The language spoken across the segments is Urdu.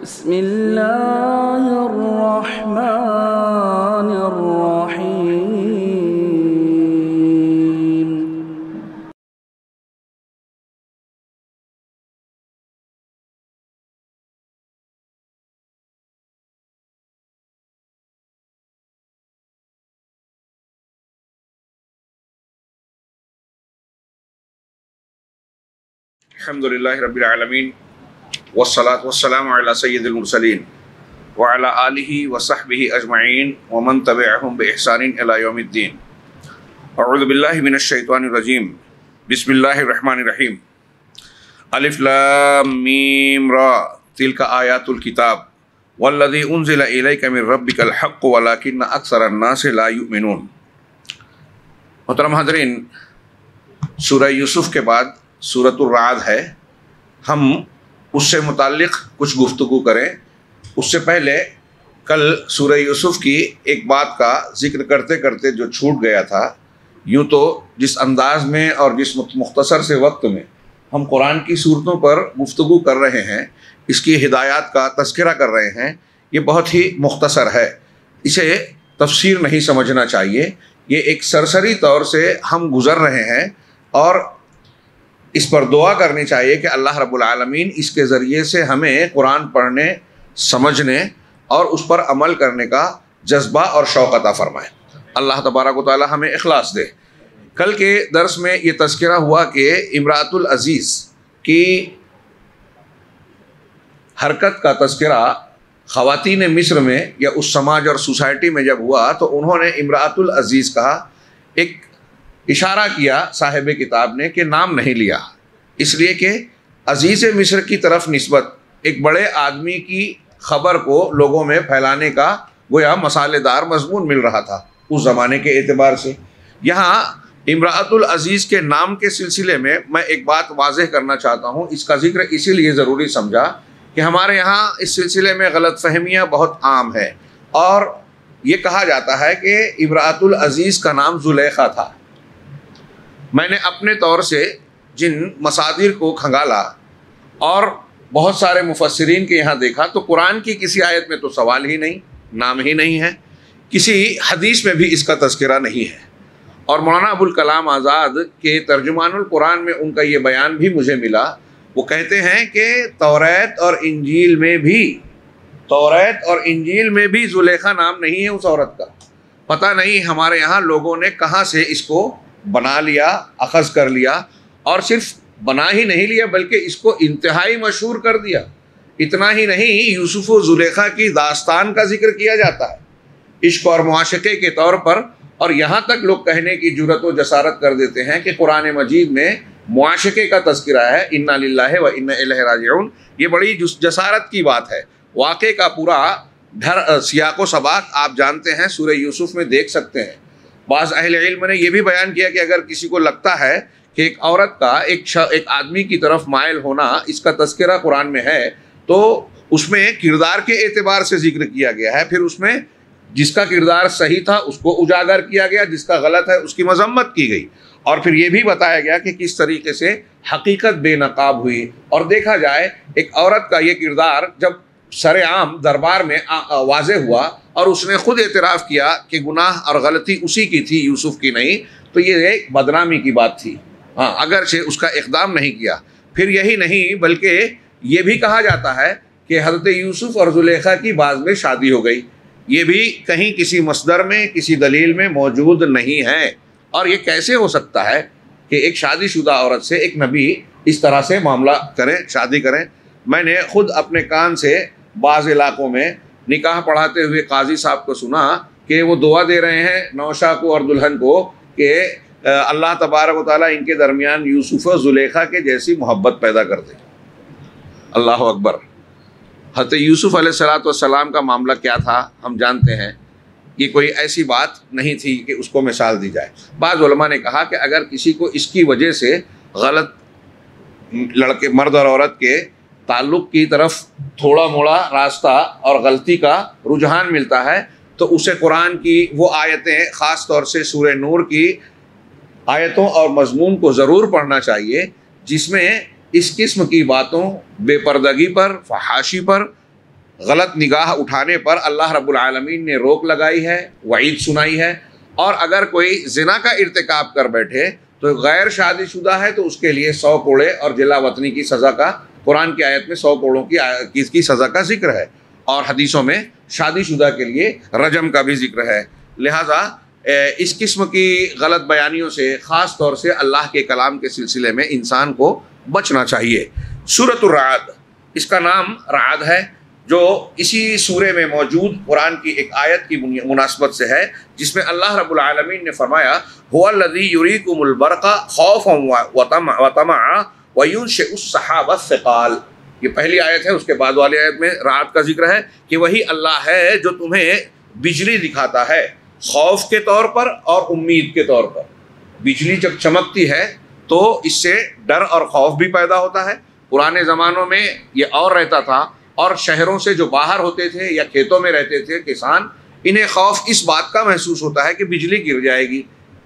بسم اللہ الرحمن الرحیم الحمدللہ رب العالمین والصلاة والسلام علی سید المرسلین وعلی آلہ وصحبہ اجمعین ومن تبعہم بإحسان الی یوم الدین. اعوذ باللہ من الشیطان الرجیم. بسم اللہ الرحمن الرحیم. الف لام میم را تلک آیات الکتاب والذی انزل الیک من ربک الحق ولکن اکثر الناس لا یؤمنون. محترم حاضرین، سورہ یوسف کے بعد سورۃ الرعد ہے. ہم اس سے متعلق کچھ گفتگو کریں. اس سے پہلے کل سورہ یوسف کی ایک بات کا ذکر کرتے کرتے جو چھوٹ گیا تھا، یوں تو جس انداز میں اور جس مختصر سے وقت میں ہم قرآن کی صورتوں پر گفتگو کر رہے ہیں، اس کی ہدایات کا تذکرہ کر رہے ہیں، یہ بہت ہی مختصر ہے. اسے تفسیر نہیں سمجھنا چاہیے. یہ ایک سرسری طور سے ہم گزر رہے ہیں اور اس پر دعا کرنی چاہیے کہ اللہ رب العالمین اس کے ذریعے سے ہمیں قرآن پڑھنے، سمجھنے اور اس پر عمل کرنے کا جذبہ اور شوق عطا فرمائے. اللہ تبارک و تعالی ہمیں اخلاص دے. کل کے درس میں یہ تذکرہ ہوا کہ امراۃ العزیز کی حرکت کا تذکرہ خواتین مصر میں یا اس سماج اور سوسائٹی میں جب ہوا تو انہوں نے امراۃ العزیز کہا. ایک اشارہ کیا صاحب کتاب نے کہ نام نہیں لیا، اس لیے کہ عزیز مصر کی طرف نسبت ایک بڑے آدمی کی خبر کو لوگوں میں پھیلانے کا گویا مسالے دار مضمون مل رہا تھا اس زمانے کے اعتبار سے. یہاں امراۃ العزیز کے نام کے سلسلے میں میں ایک بات واضح کرنا چاہتا ہوں. اس کا ذکر اسی لیے ضروری سمجھا کہ ہمارے یہاں اس سلسلے میں غلط فہمیاں بہت عام ہے، اور یہ کہا جاتا ہے کہ امراۃ العزیز کا نام زلیخا تھا. میں نے اپنے طور سے جن مصادر کو کھنگالا اور بہت سارے مفسرین کے یہاں دیکھا تو قرآن کی کسی آیت میں تو سوال ہی نہیں، نام ہی نہیں ہے، کسی حدیث میں بھی اس کا تذکرہ نہیں ہے. اور مولانا ابوالکلام آزاد کے ترجمان القرآن میں ان کا یہ بیان بھی مجھے ملا. وہ کہتے ہیں کہ توریت اور انجیل میں بھی زلیخا نام نہیں ہے اس عورت کا. پتہ نہیں ہمارے یہاں لوگوں نے کہاں سے اس کو بنا لیا، اخذ کر لیا، اور صرف بنا ہی نہیں لیا بلکہ اس کو انتہائی مشہور کر دیا. اتنا ہی نہیں، یوسف و زلیخا کی داستان کا ذکر کیا جاتا ہے عشق اور معاشقے کے طور پر، اور یہاں تک لوگ کہنے کی جرت و جسارت کر دیتے ہیں کہ قرآن مجید میں معاشقے کا تذکرہ ہے، انا للہ و انا الیہ راجعون. یہ بڑی جسارت کی بات ہے. واقعے کا پورا سیاق و سباق آپ جانتے ہیں، سورہ یوسف میں دیکھ سکتے ہیں. بعض اہل علم نے یہ بھی بیان کیا کہ اگر کسی کو لگتا ہے کہ ایک عورت کا ایک آدمی کی طرف مائل ہونا اس کا تذکرہ قرآن میں ہے تو اس میں کردار کے اعتبار سے ذکر کیا گیا ہے. پھر اس میں جس کا کردار صحیح تھا اس کو اجاگر کیا گیا، جس کا غلط ہے اس کی مذمت کی گئی، اور پھر یہ بھی بتایا گیا کہ کس طریقے سے حقیقت بے نقاب ہوئی. اور دیکھا جائے ایک عورت کا یہ کردار جب سر عام دربار میں واضح ہوا اور اس نے خود اعتراف کیا کہ گناہ اور غلطی اسی کی تھی، یوسف کی نہیں، تو یہ ایک بدنامی کی بات تھی. ہاں، اگرچہ اس کا اقدام نہیں کیا. پھر یہی نہیں بلکہ یہ بھی کہا جاتا ہے کہ حضرت یوسف اور زلیخا کی بعض میں شادی ہو گئی. یہ بھی کہیں کسی مصدر میں کسی دلیل میں موجود نہیں ہے. اور یہ کیسے ہو سکتا ہے کہ ایک شادی شدہ عورت سے ایک نبی اس طرح سے معاملہ کریں، شادی کریں؟ میں نے خود اپنے کان سے بعض علاقوں میں نکاح پڑھاتے ہوئے قاضی صاحب کو سنا کہ وہ دعا دے رہے ہیں نوشا کو اور دلہن کو کہ اللہ تبارک و تعالیٰ ان کے درمیان یوسف و زلیخا کے جیسی محبت پیدا کر دے. اللہ اکبر. حضرت یوسف علیہ السلام کا معاملہ کیا تھا ہم جانتے ہیں. یہ کوئی ایسی بات نہیں تھی کہ اس کو مثال دی جائے. بعض علماء نے کہا کہ اگر کسی کو اس کی وجہ سے غلط لڑکے مرد اور عورت کے تعلق کی طرف تھوڑا موڑا راستہ اور غلطی کا رجحان ملتا ہے تو اسے قرآن کی وہ آیتیں، خاص طور سے سورہ نور کی آیتوں اور مضمون کو ضرور پڑھنا چاہیے جس میں اس قسم کی باتوں، بے پردگی پر، فحاشی پر غلط نگاہ اٹھانے پر اللہ رب العالمین نے روک لگائی ہے، وعید سنائی ہے. اور اگر کوئی زنا کا ارتکاب کر بیٹھے تو غیر شادی شدہ ہے تو اس کے لیے 100 کوڑے اور جلا وطنی کی سزا کا قرآن کی آیت میں 100 کوڑوں کی سزا کا ذکر ہے، اور حدیثوں میں شادی شدہ کے لیے رجم کا بھی ذکر ہے. لہٰذا اس قسم کی غلط بیانیوں سے خاص طور سے اللہ کے کلام کے سلسلے میں انسان کو بچنا چاہیے. سورۃ الرعد، اس کا نام رعد ہے، جو اسی سورے میں موجود قرآن کی ایک آیت کی مناسبت سے ہے، جس میں اللہ رب العالمین نے فرمایا هو الذی یریکم البرق خوفا وطمعا وینشئ السحاب الثقال. یہ پہلی آیت ہے. اس کے بعد والی آیت میں رعد کا ذکر ہے کہ وہی اللہ ہے جو تمہیں بجلی دکھاتا ہے خوف کے طور پر اور امید کے طور پر. بجلی جب چمکتی ہے تو اس سے ڈر اور خوف بھی پیدا ہوتا ہے. پرانے زمانوں میں یہ اور رہتا تھا، اور شہروں سے جو باہر ہوتے تھے یا کھیتوں میں رہتے تھے کسان، انہیں خوف اس بات کا محسوس ہوتا ہے کہ بجلی گر جائے گی،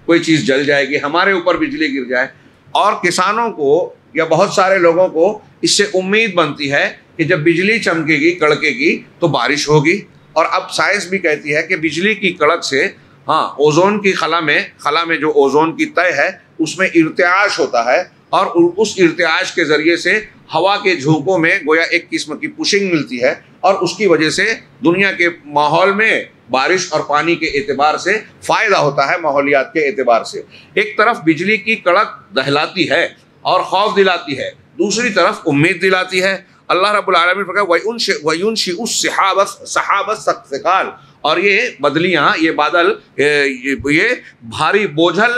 کوئی چیز جل جائے گی، ہمارے اوپر بجلی گر جائے. اور کسانوں کو یا بہت سارے لوگوں کو اس سے امید بنتی ہے کہ جب بجلی چمکے گی، کڑکے گی تو بارش ہوگی. اور اب سائنس بھی کہتی ہے کہ بجلی کی کڑک سے اوزون کی خلا میں جو اوزون کی تہ ہے اس میں ارتعاش ہوتا ہے، اور اس ارتعاش کے ذریعے سے ہوا کے جھونکوں میں گویا ایک قسم کی پشنگ ملتی ہے، اور اس کی وجہ سے دنیا کے ماحول میں بارش اور پانی کے اعتبار سے فائدہ ہوتا ہے، ماحولیات کے اعتبار سے. ایک طرف بجلی کی کڑک دہلاتی ہے اور خوف دلاتی ہے، دوسری طرف امید دلاتی ہے. اللہ رب العالمین فرمایا وَيُنشِئُ السَّحَابَ الثِّقَالَ، اور یہ بدلیاں، یہ بادل، یہ بھاری بوجھل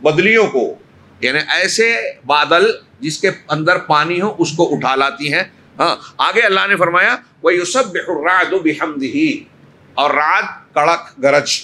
بدلیوں کو، یعنی ایسے بادل جس کے اندر پانی ہو اس کو اٹھا لاتی ہیں. آگے اللہ نے فرمایا وَيُسَبِّحُ الرَّعْدُ بِحَمْدِهِ، اور رعد کڑک گرج،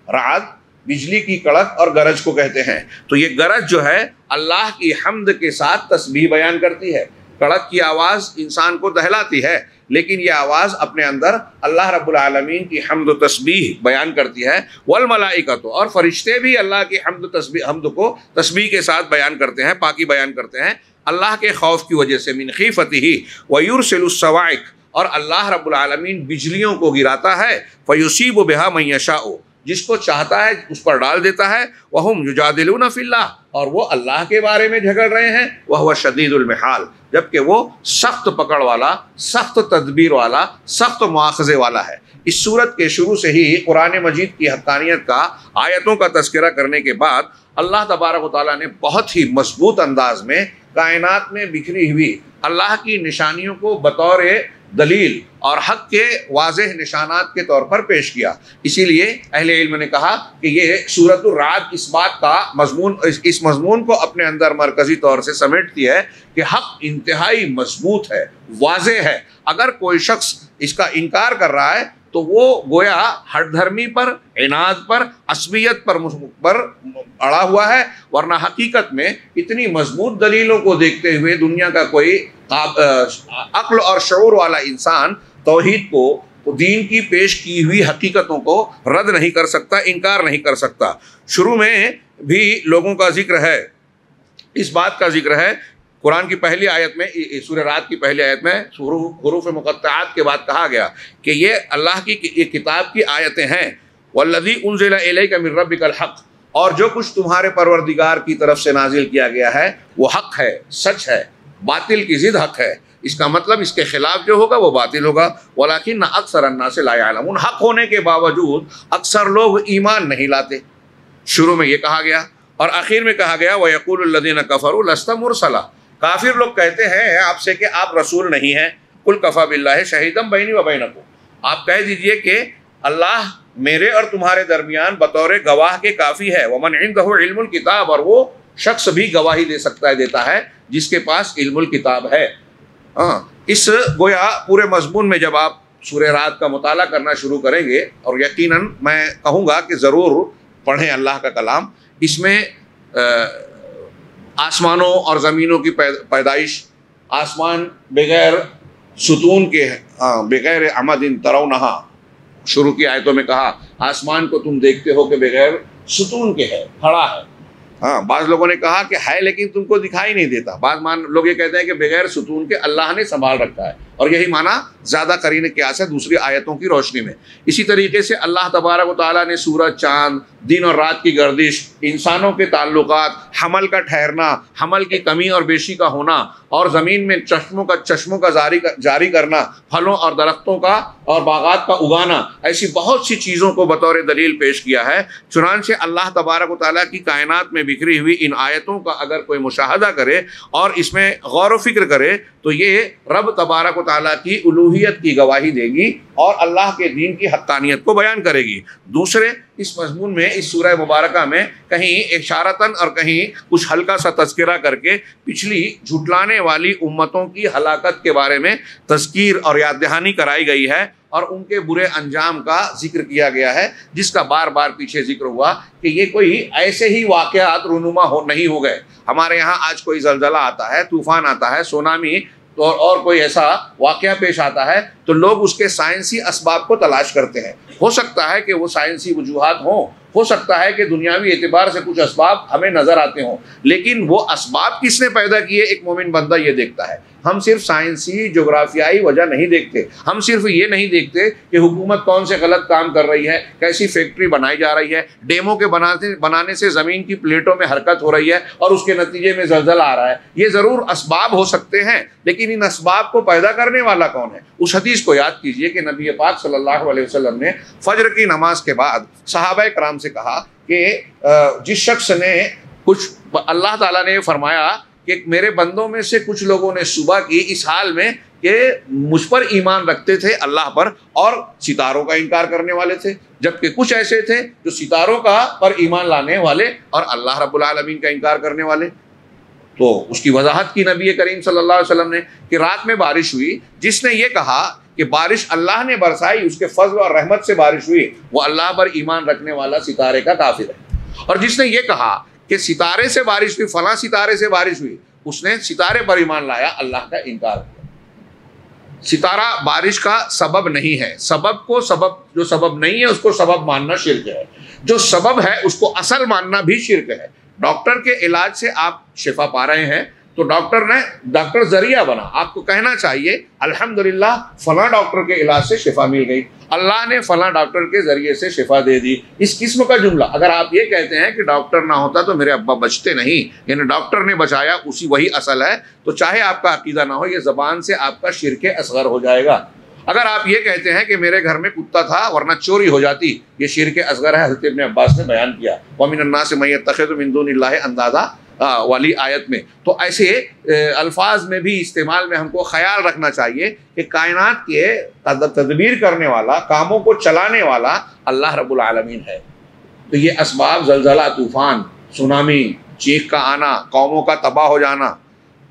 رعد بجلی کی کڑک اور گرج کو کہتے ہیں. تو یہ گرج جو ہے اللہ کی حمد کے ساتھ تسبیح بیان کرتی ہے. کڑک کی آواز انسان کو دہلاتی ہے، لیکن یہ آواز اپنے اندر اللہ رب العالمین کی حمد و تسبیح بیان کرتی ہے. والملائکۃ، اور فرشتے بھی اللہ کی حمد کو تسبیح کے ساتھ بیان کرتے ہیں، پاکی بیان کرتے ہیں اللہ کے خوف کی وجہ سے. من خیفتہ ویرسل الصواعق، اور اللہ رب العالمین بجلیوں کو گراتا ہے. فیصیب بہا من یشاء، جس کو چاہتا ہے اس پر ڈال دیتا ہے. وہم یجادلون فی اللہ، اور وہ اللہ کے بارے میں جھگڑ رہے ہیں. وہو شدید المحال، جبکہ وہ سخت پکڑ والا، سخت تدبیر والا، سخت مواخذے والا ہے. اس صورت کے شروع سے ہی قرآن مجید کی حقانیت کا، آیتوں کا تذکرہ کرنے کے بعد اللہ تبارک و تعالیٰ نے بہت ہی مضبوط انداز میں کائنات میں بکھری ہوئی اللہ کی نشانیوں کو بطور دلیل اور حق کے واضح نشانات کے طور پر پیش کیا. اسی لیے اہل علم نے کہا کہ یہ سورۃ الرعد اس بات کا مضمون، اس مضمون کو اپنے اندر مرکزی طور سے سمیٹتی ہے کہ حق انتہائی مضبوط ہے، واضح ہے. اگر کوئی شخص اس کا انکار کر رہا ہے تو وہ گویا ہٹ دھرمی پر، عناد پر، عصبیت پر اڑا ہوا ہے. ورنہ حقیقت میں اتنی مضبوط دلیلوں کو دیکھتے ہوئے دنیا کا کوئی عقل اور شعور والا انسان توحید کو، دین کی پیش کی ہوئی حقیقتوں کو رد نہیں کر سکتا، انکار نہیں کر سکتا. شروع میں بھی لوگوں کا ذکر ہے، اس بات کا ذکر ہے قرآن کی پہلی آیت میں، سورہ رعد کی پہلی آیت میں حروف مقطعات کے بعد کہا گیا کہ یہ اللہ کی یہ کتاب کی آیتیں ہیں. والذی انزل الیک من ربک الحق، اور جو کچھ تمہارے پروردگار کی طرف سے نازل کیا گیا ہے وہ حق ہے، سچ ہے، باطل کی ضد حق ہے. اس کا مطلب اس کے خلاف جو ہوگا وہ باطل ہوگا. ولکن اکثر الناس لا یعلمون، حق ہونے کے باوجود اکثر لوگ ایمان نہیں لاتے. شروع میں یہ کہا گیا اور آخر میں کہا گیا وَيَقُولُ الَّذِينَ كَفَرُوا لَسْتَ مُرْسَلًا، کافر لوگ کہتے ہیں آپ سے کہ آپ رسول نہیں ہیں. قُلْ كَفَىٰ بِاللَّهِ شَهِيدًا بَيْنِي وَبَيْنَكُمْ، آپ کہہ دیجئے کہ اللہ میرے اور تمہارے درمیان بطور گواہ کے کافی ہے. وَمَنْ عِنْدَهُ عِلْمُ الْكِتَابِ، اور وہ شخص بھی گواہی دے سکتا ہے، دیتا ہے جس کے پاس علم الکتاب ہے. اس گویا پورے مضمون میں جب آپ سورہ رعد کا مطالعہ کرنا شروع کریں گے، اور یقیناً میں کہوں گا کہ ضرور پڑھیں اللہ کا کلام، اس میں آسمانوں اور زمینوں کی پیدائش، آسمان بغیر ستون کے، بغیر عمد ترونہا، شروع کی آیتوں میں کہا آسمان کو تم دیکھتے ہو کہ بغیر ستون کے ہے، کھڑا ہے. بعض لوگوں نے کہا کہ ہے لیکن تم کو دکھائی نہیں دیتا. بعض لوگ یہ کہتے ہیں کہ بغیر ستون کے اللہ نے سنبھال رکھا ہے. اور یہی معنی زیادہ قرین قیاس ہے دوسری آیتوں کی روشنی میں۔ اسی طریقے سے اللہ تبارک و تعالیٰ نے سورج، چاند، دن اور رات کی گردش، انسانوں کے تعلقات، حمل کا ٹھہرنا، حمل کی کمی اور بیشی کا ہونا، اور زمین میں چشموں کا جاری کرنا، پھلوں اور درختوں کا اور باغات کا اگانا، ایسی بہت سی چیزوں کو بطور دلیل پیش کیا ہے۔ چنانچہ اللہ تبارک و تعالیٰ کی کائنات میں بکھری ہوئی ان آیتوں کا اگر کوئی مشاہدہ کرے اور اس میں غور و فکر کرے تو یہ رب تبارک و تعالیٰ کی الوہیت کی گواہی دے گی اور اللہ کے دین کی حقانیت کو بیان کرے گی۔ دوسرے اس مضمون میں اس سورہ مبارکہ میں کہیں اشارتاً اور کہیں کچھ ہلکا سا تذکرہ کر کے پچھلی جھٹلانے والی امتوں کی ہلاکت کے بارے میں تذکیر اور یاد دہانی کرائی گئی ہے اور ان کے برے انجام کا ذکر کیا گیا ہے، جس کا بار بار پیچھے ذکر ہوا کہ یہ کوئی ایسے ہی واقعات رونما نہیں ہو گئے۔ ہمارے یہاں آج کوئی زلزلہ آتا ہے، طوفان آتا ہے، سونامی اور کوئی ایسا واقعہ پیش آتا ہے تو لوگ اس کے سائنسی اسباب کو تلاش کرتے ہیں۔ ہو سکتا ہے کہ وہ سائنسی وجوہات ہوں، ہو سکتا ہے کہ دنیاوی اعتبار سے کچھ اسباب ہمیں نظر آتے ہوں، لیکن وہ اسباب کس نے پیدا کیے ایک مومن بندہ یہ دیکھتا ہے۔ ہم صرف سائنسی جغرافیائی وجہ نہیں دیکھتے، ہم صرف یہ نہیں دیکھتے کہ حکومت کون سے غلط کام کر رہی ہے، کیسی فیکٹری بنائی جا رہی ہے، ڈیموں کے بنانے سے زمین کی پلیٹوں میں حرکت ہو رہی ہے اور اس کے نتیجے میں زلزلہ آ رہا ہے۔ یہ ضرور اسباب ہو سکتے ہیں، لیکن ان اسباب کو پیدا کرنے والا کون ہے؟ اس حدیث کو یاد کیجئے کہ نبی پاک صلی اللہ علیہ وسلم نے فجر کی نماز کے بعد صحابہ کرام سے کہا کہ جس شخص نے اللہ تعالیٰ نے فرمایا کہ میرے بندوں میں سے کچھ لوگوں نے صبح کی اس حال میں کہ مجھ پر ایمان رکھتے تھے اللہ پر اور ستاروں کا انکار کرنے والے تھے، جبکہ کچھ ایسے تھے جو ستاروں کا پر ایمان لانے والے اور اللہ رب العالمین کا انکار کرنے والے۔ تو اس کی وضاحت کی نبی کریم صلی اللہ علیہ وسلم نے کہ رات میں بارش ہوئی، جس نے یہ کہا کہ بارش اللہ نے برسائی، اس کے فضل اور رحمت سے بارش ہوئی، وہ اللہ پر ایمان رکھنے والا ستارے کا کافر ہے۔ اور جس نے یہ کہا کہ ستارے سے بارش ہوئی، فلاں ستارے سے بارش ہوئی، اس نے ستارے پر ایمان لایا، اللہ کا انکار کیا۔ ستارہ بارش کا سبب نہیں ہے، جو سبب نہیں ہے اس کو سبب ماننا شرک ہے، جو سبب ہے اس کو اصل ماننا بھی شرک ہے۔ ڈاکٹر کے علاج سے آپ شفا پا رہے ہیں تو ڈاکٹر ذریعہ بنا، آپ کو کہنا چاہیے الحمدللہ فلاں ڈاکٹر کے علاج سے شفا مل گئی، اللہ نے فلاں ڈاکٹر کے ذریعے سے شفا دے دی۔ اس قسم کا جملہ اگر آپ یہ کہتے ہیں کہ ڈاکٹر نہ ہوتا تو میرے ابا بچتے نہیں، یعنی ڈاکٹر نے بچایا وہی اصل ہے، تو چاہے آپ کا عقیدہ نہ ہو یہ زبان سے آپ کا شرک اصغر ہو جائے گا۔ اگر آپ یہ کہتے ہیں کہ میرے گھر میں کتا تھا ورنہ چوری ہو جاتی، یہ شرک اصغر ہے، حضرت ابن عباس نے بیان کیا وَمِنَ النَّاسِ مَن يَتَّخِذُ مِن دُونِ اللَّهِ اندادا والی آیت میں۔ تو ایسے الفاظ میں بھی استعمال میں ہم کو خیال رکھنا چاہیے کہ کائنات کے تدبیر کرنے والا، کاموں کو چلانے والا اللہ رب العالمین ہے۔ تو یہ اسباب زلزلہ، طوفان، سونامی، چیخ کا آنا، قوموں کا تباہ ہو جانا،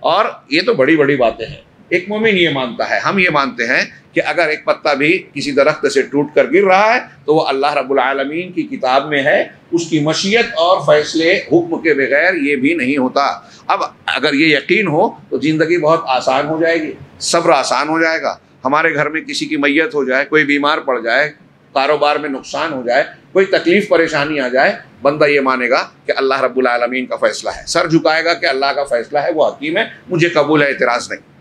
اور یہ تو بڑی بڑی باتیں ہیں۔ ایک مومن یہ مانتا ہے، ہم یہ مانتے ہیں کہ اگر ایک پتا بھی کسی درخت سے ٹوٹ کر گر رہا ہے تو وہ اللہ رب العالمین کی کتاب میں ہے، اس کی مشیت اور فیصلے حکم کے بغیر یہ بھی نہیں ہوتا۔ اب اگر یہ یقین ہو تو زندگی بہت آسان ہو جائے گی، صبر آسان ہو جائے گا۔ ہمارے گھر میں کسی کی میت ہو جائے، کوئی بیمار پڑ جائے، کاروبار میں نقصان ہو جائے، کوئی تکلیف پریشانی آ جائے، بندہ یہ مانے گا کہ اللہ رب العالمین کا فیصلہ ہے، سر جھکائے گا کہ اللہ کا فیصلہ ہے، وہ حکیم ہے، مجھے قبول ہے، اعتراض نہیں۔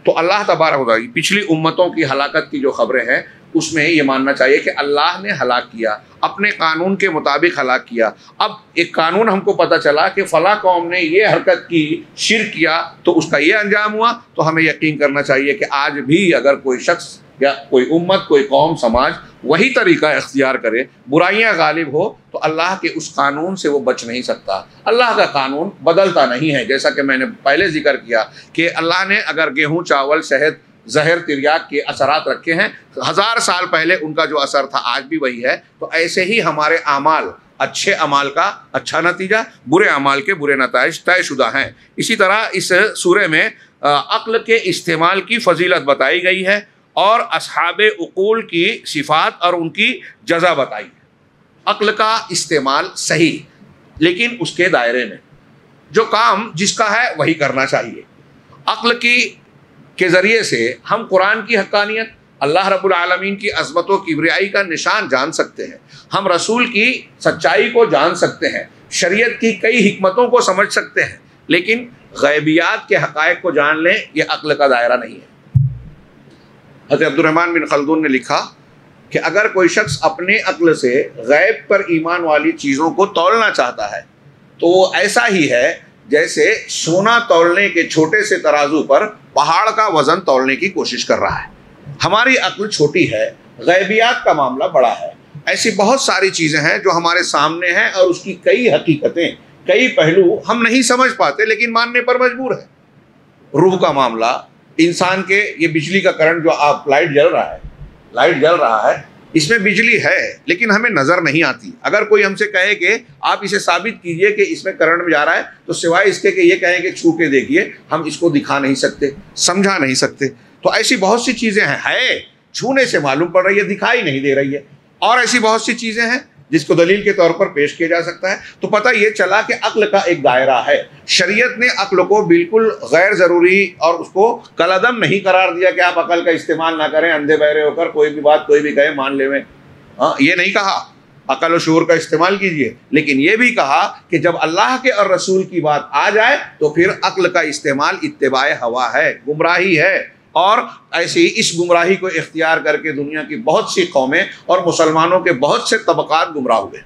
تو اللہ تبارک و تعالیٰ پچھلی امتوں کی ہلاکت کی جو خبریں ہیں اس میں یہ ماننا چاہیے کہ اللہ نے ہلاک کیا، اپنے قانون کے مطابق ہلاک کیا۔ اب ایک قانون ہم کو پتہ چلا کہ فلاں قوم نے یہ حرکت کی، شرک کیا، تو اس کا یہ انجام ہوا، تو ہمیں یقین کرنا چاہیے کہ آج بھی اگر کوئی شخص یا کوئی امت، کوئی قوم، سماج وہی طریقہ اختیار کرے، برائیاں غالب ہو، تو اللہ کے اس قانون سے وہ بچ نہیں سکتا۔ اللہ کا قانون بدلتا نہیں ہے، جیسا کہ میں نے پہلے ذکر کیا کہ اللہ نے اگر گیہوں، چاول، شہد، زہر، تریاک کے اثرات رکھے ہیں 1000 سال پہلے، ان کا جو اثر تھا آج بھی وہی ہے، تو ایسے ہی ہمارے اعمال، اچھے اعمال کا اچھا نتیجہ، برے اعمال کے برے نتائج طے شدہ ہیں۔ اسی طرح اس سورہ میں عقل کے استعمال کی فضیلت بتائی گئی ہے اور اصحاب عقول کی صفات اور ان کی جزا بتائی ہے۔ عقل کا استعمال صحیح، لیکن اس کے دائرے میں، جو کام جس کا ہے وہی کرنا چاہیے۔ عقل کے ذریعے سے ہم قرآن کی حقانیت، اللہ رب العالمین کی عظمت و کبریائی کا نشان جان سکتے ہیں، ہم رسول کی سچائی کو جان سکتے ہیں، شریعت کی کئی حکمتوں کو سمجھ سکتے ہیں، لیکن غیبیات کے حقائق کو جان لیں یہ عقل کا دائرہ نہیں ہے۔ حضرت عبد الرحمن بن خلدون نے لکھا کہ اگر کوئی شخص اپنے عقل سے غیب پر ایمان والی چیزوں کو تولنا چاہتا ہے تو وہ ایسا ہی ہے جیسے سونا تولنے کے چھوٹے سے ترازو پر پہاڑ کا وزن تولنے کی کوشش کر رہا ہے۔ ہماری عقل چھوٹی ہے، غیبیات کا معاملہ بڑا ہے۔ ایسی بہت ساری چیزیں ہیں جو ہمارے سامنے ہیں اور اس کی کئی حقیقتیں، کئی پہلو ہم نہیں سمجھ پاتے لیکن ماننے پر مجبور ہیں۔ روح کا معاملہ، انسان کے یہ بجلی کا کرنٹ جو آپ لائٹ جل رہا ہے اس میں بجلی ہے لیکن ہمیں نظر نہیں آتی۔ اگر کوئی ہم سے کہے کہ آپ اسے ثابت کیجئے کہ اس میں کرنٹ جا رہا ہے تو سوائے اس کے کہ یہ کہیں کہ چھو کے دیکھیے، ہم اس کو دکھا نہیں سکتے، سمجھا نہیں سکتے۔ تو ایسی بہت سی چیزیں ہیں چھونے سے معلوم پڑ رہی ہے، دکھائی نہیں دے رہی ہے، اور ایسی بہت سی چیزیں ہیں جس کو دلیل کے طور پر پیش کیا جا سکتا ہے۔ تو پتہ یہ چلا کہ عقل کا ایک دائرہ ہے۔ شریعت نے عقل کو بالکل غیر ضروری اور اس کو کالعدم نہیں قرار دیا کہ آپ عقل کا استعمال نہ کریں، اندھے بہرے ہو کر کوئی بھی بات کوئی بھی کہے مان لے میں، یہ نہیں کہا۔ عقل و شعور کا استعمال کیجئے، لیکن یہ بھی کہا کہ جب اللہ کے اور رسول کی بات آ جائے تو پھر عقل کا استعمال اتباع ہوا ہے، گمراہی ہے۔ اور ایسے ہی اس گمراہی کو اختیار کر کے دنیا کی بہت سی قومیں اور مسلمانوں کے بہت سے طبقات گمراہ ہوئے۔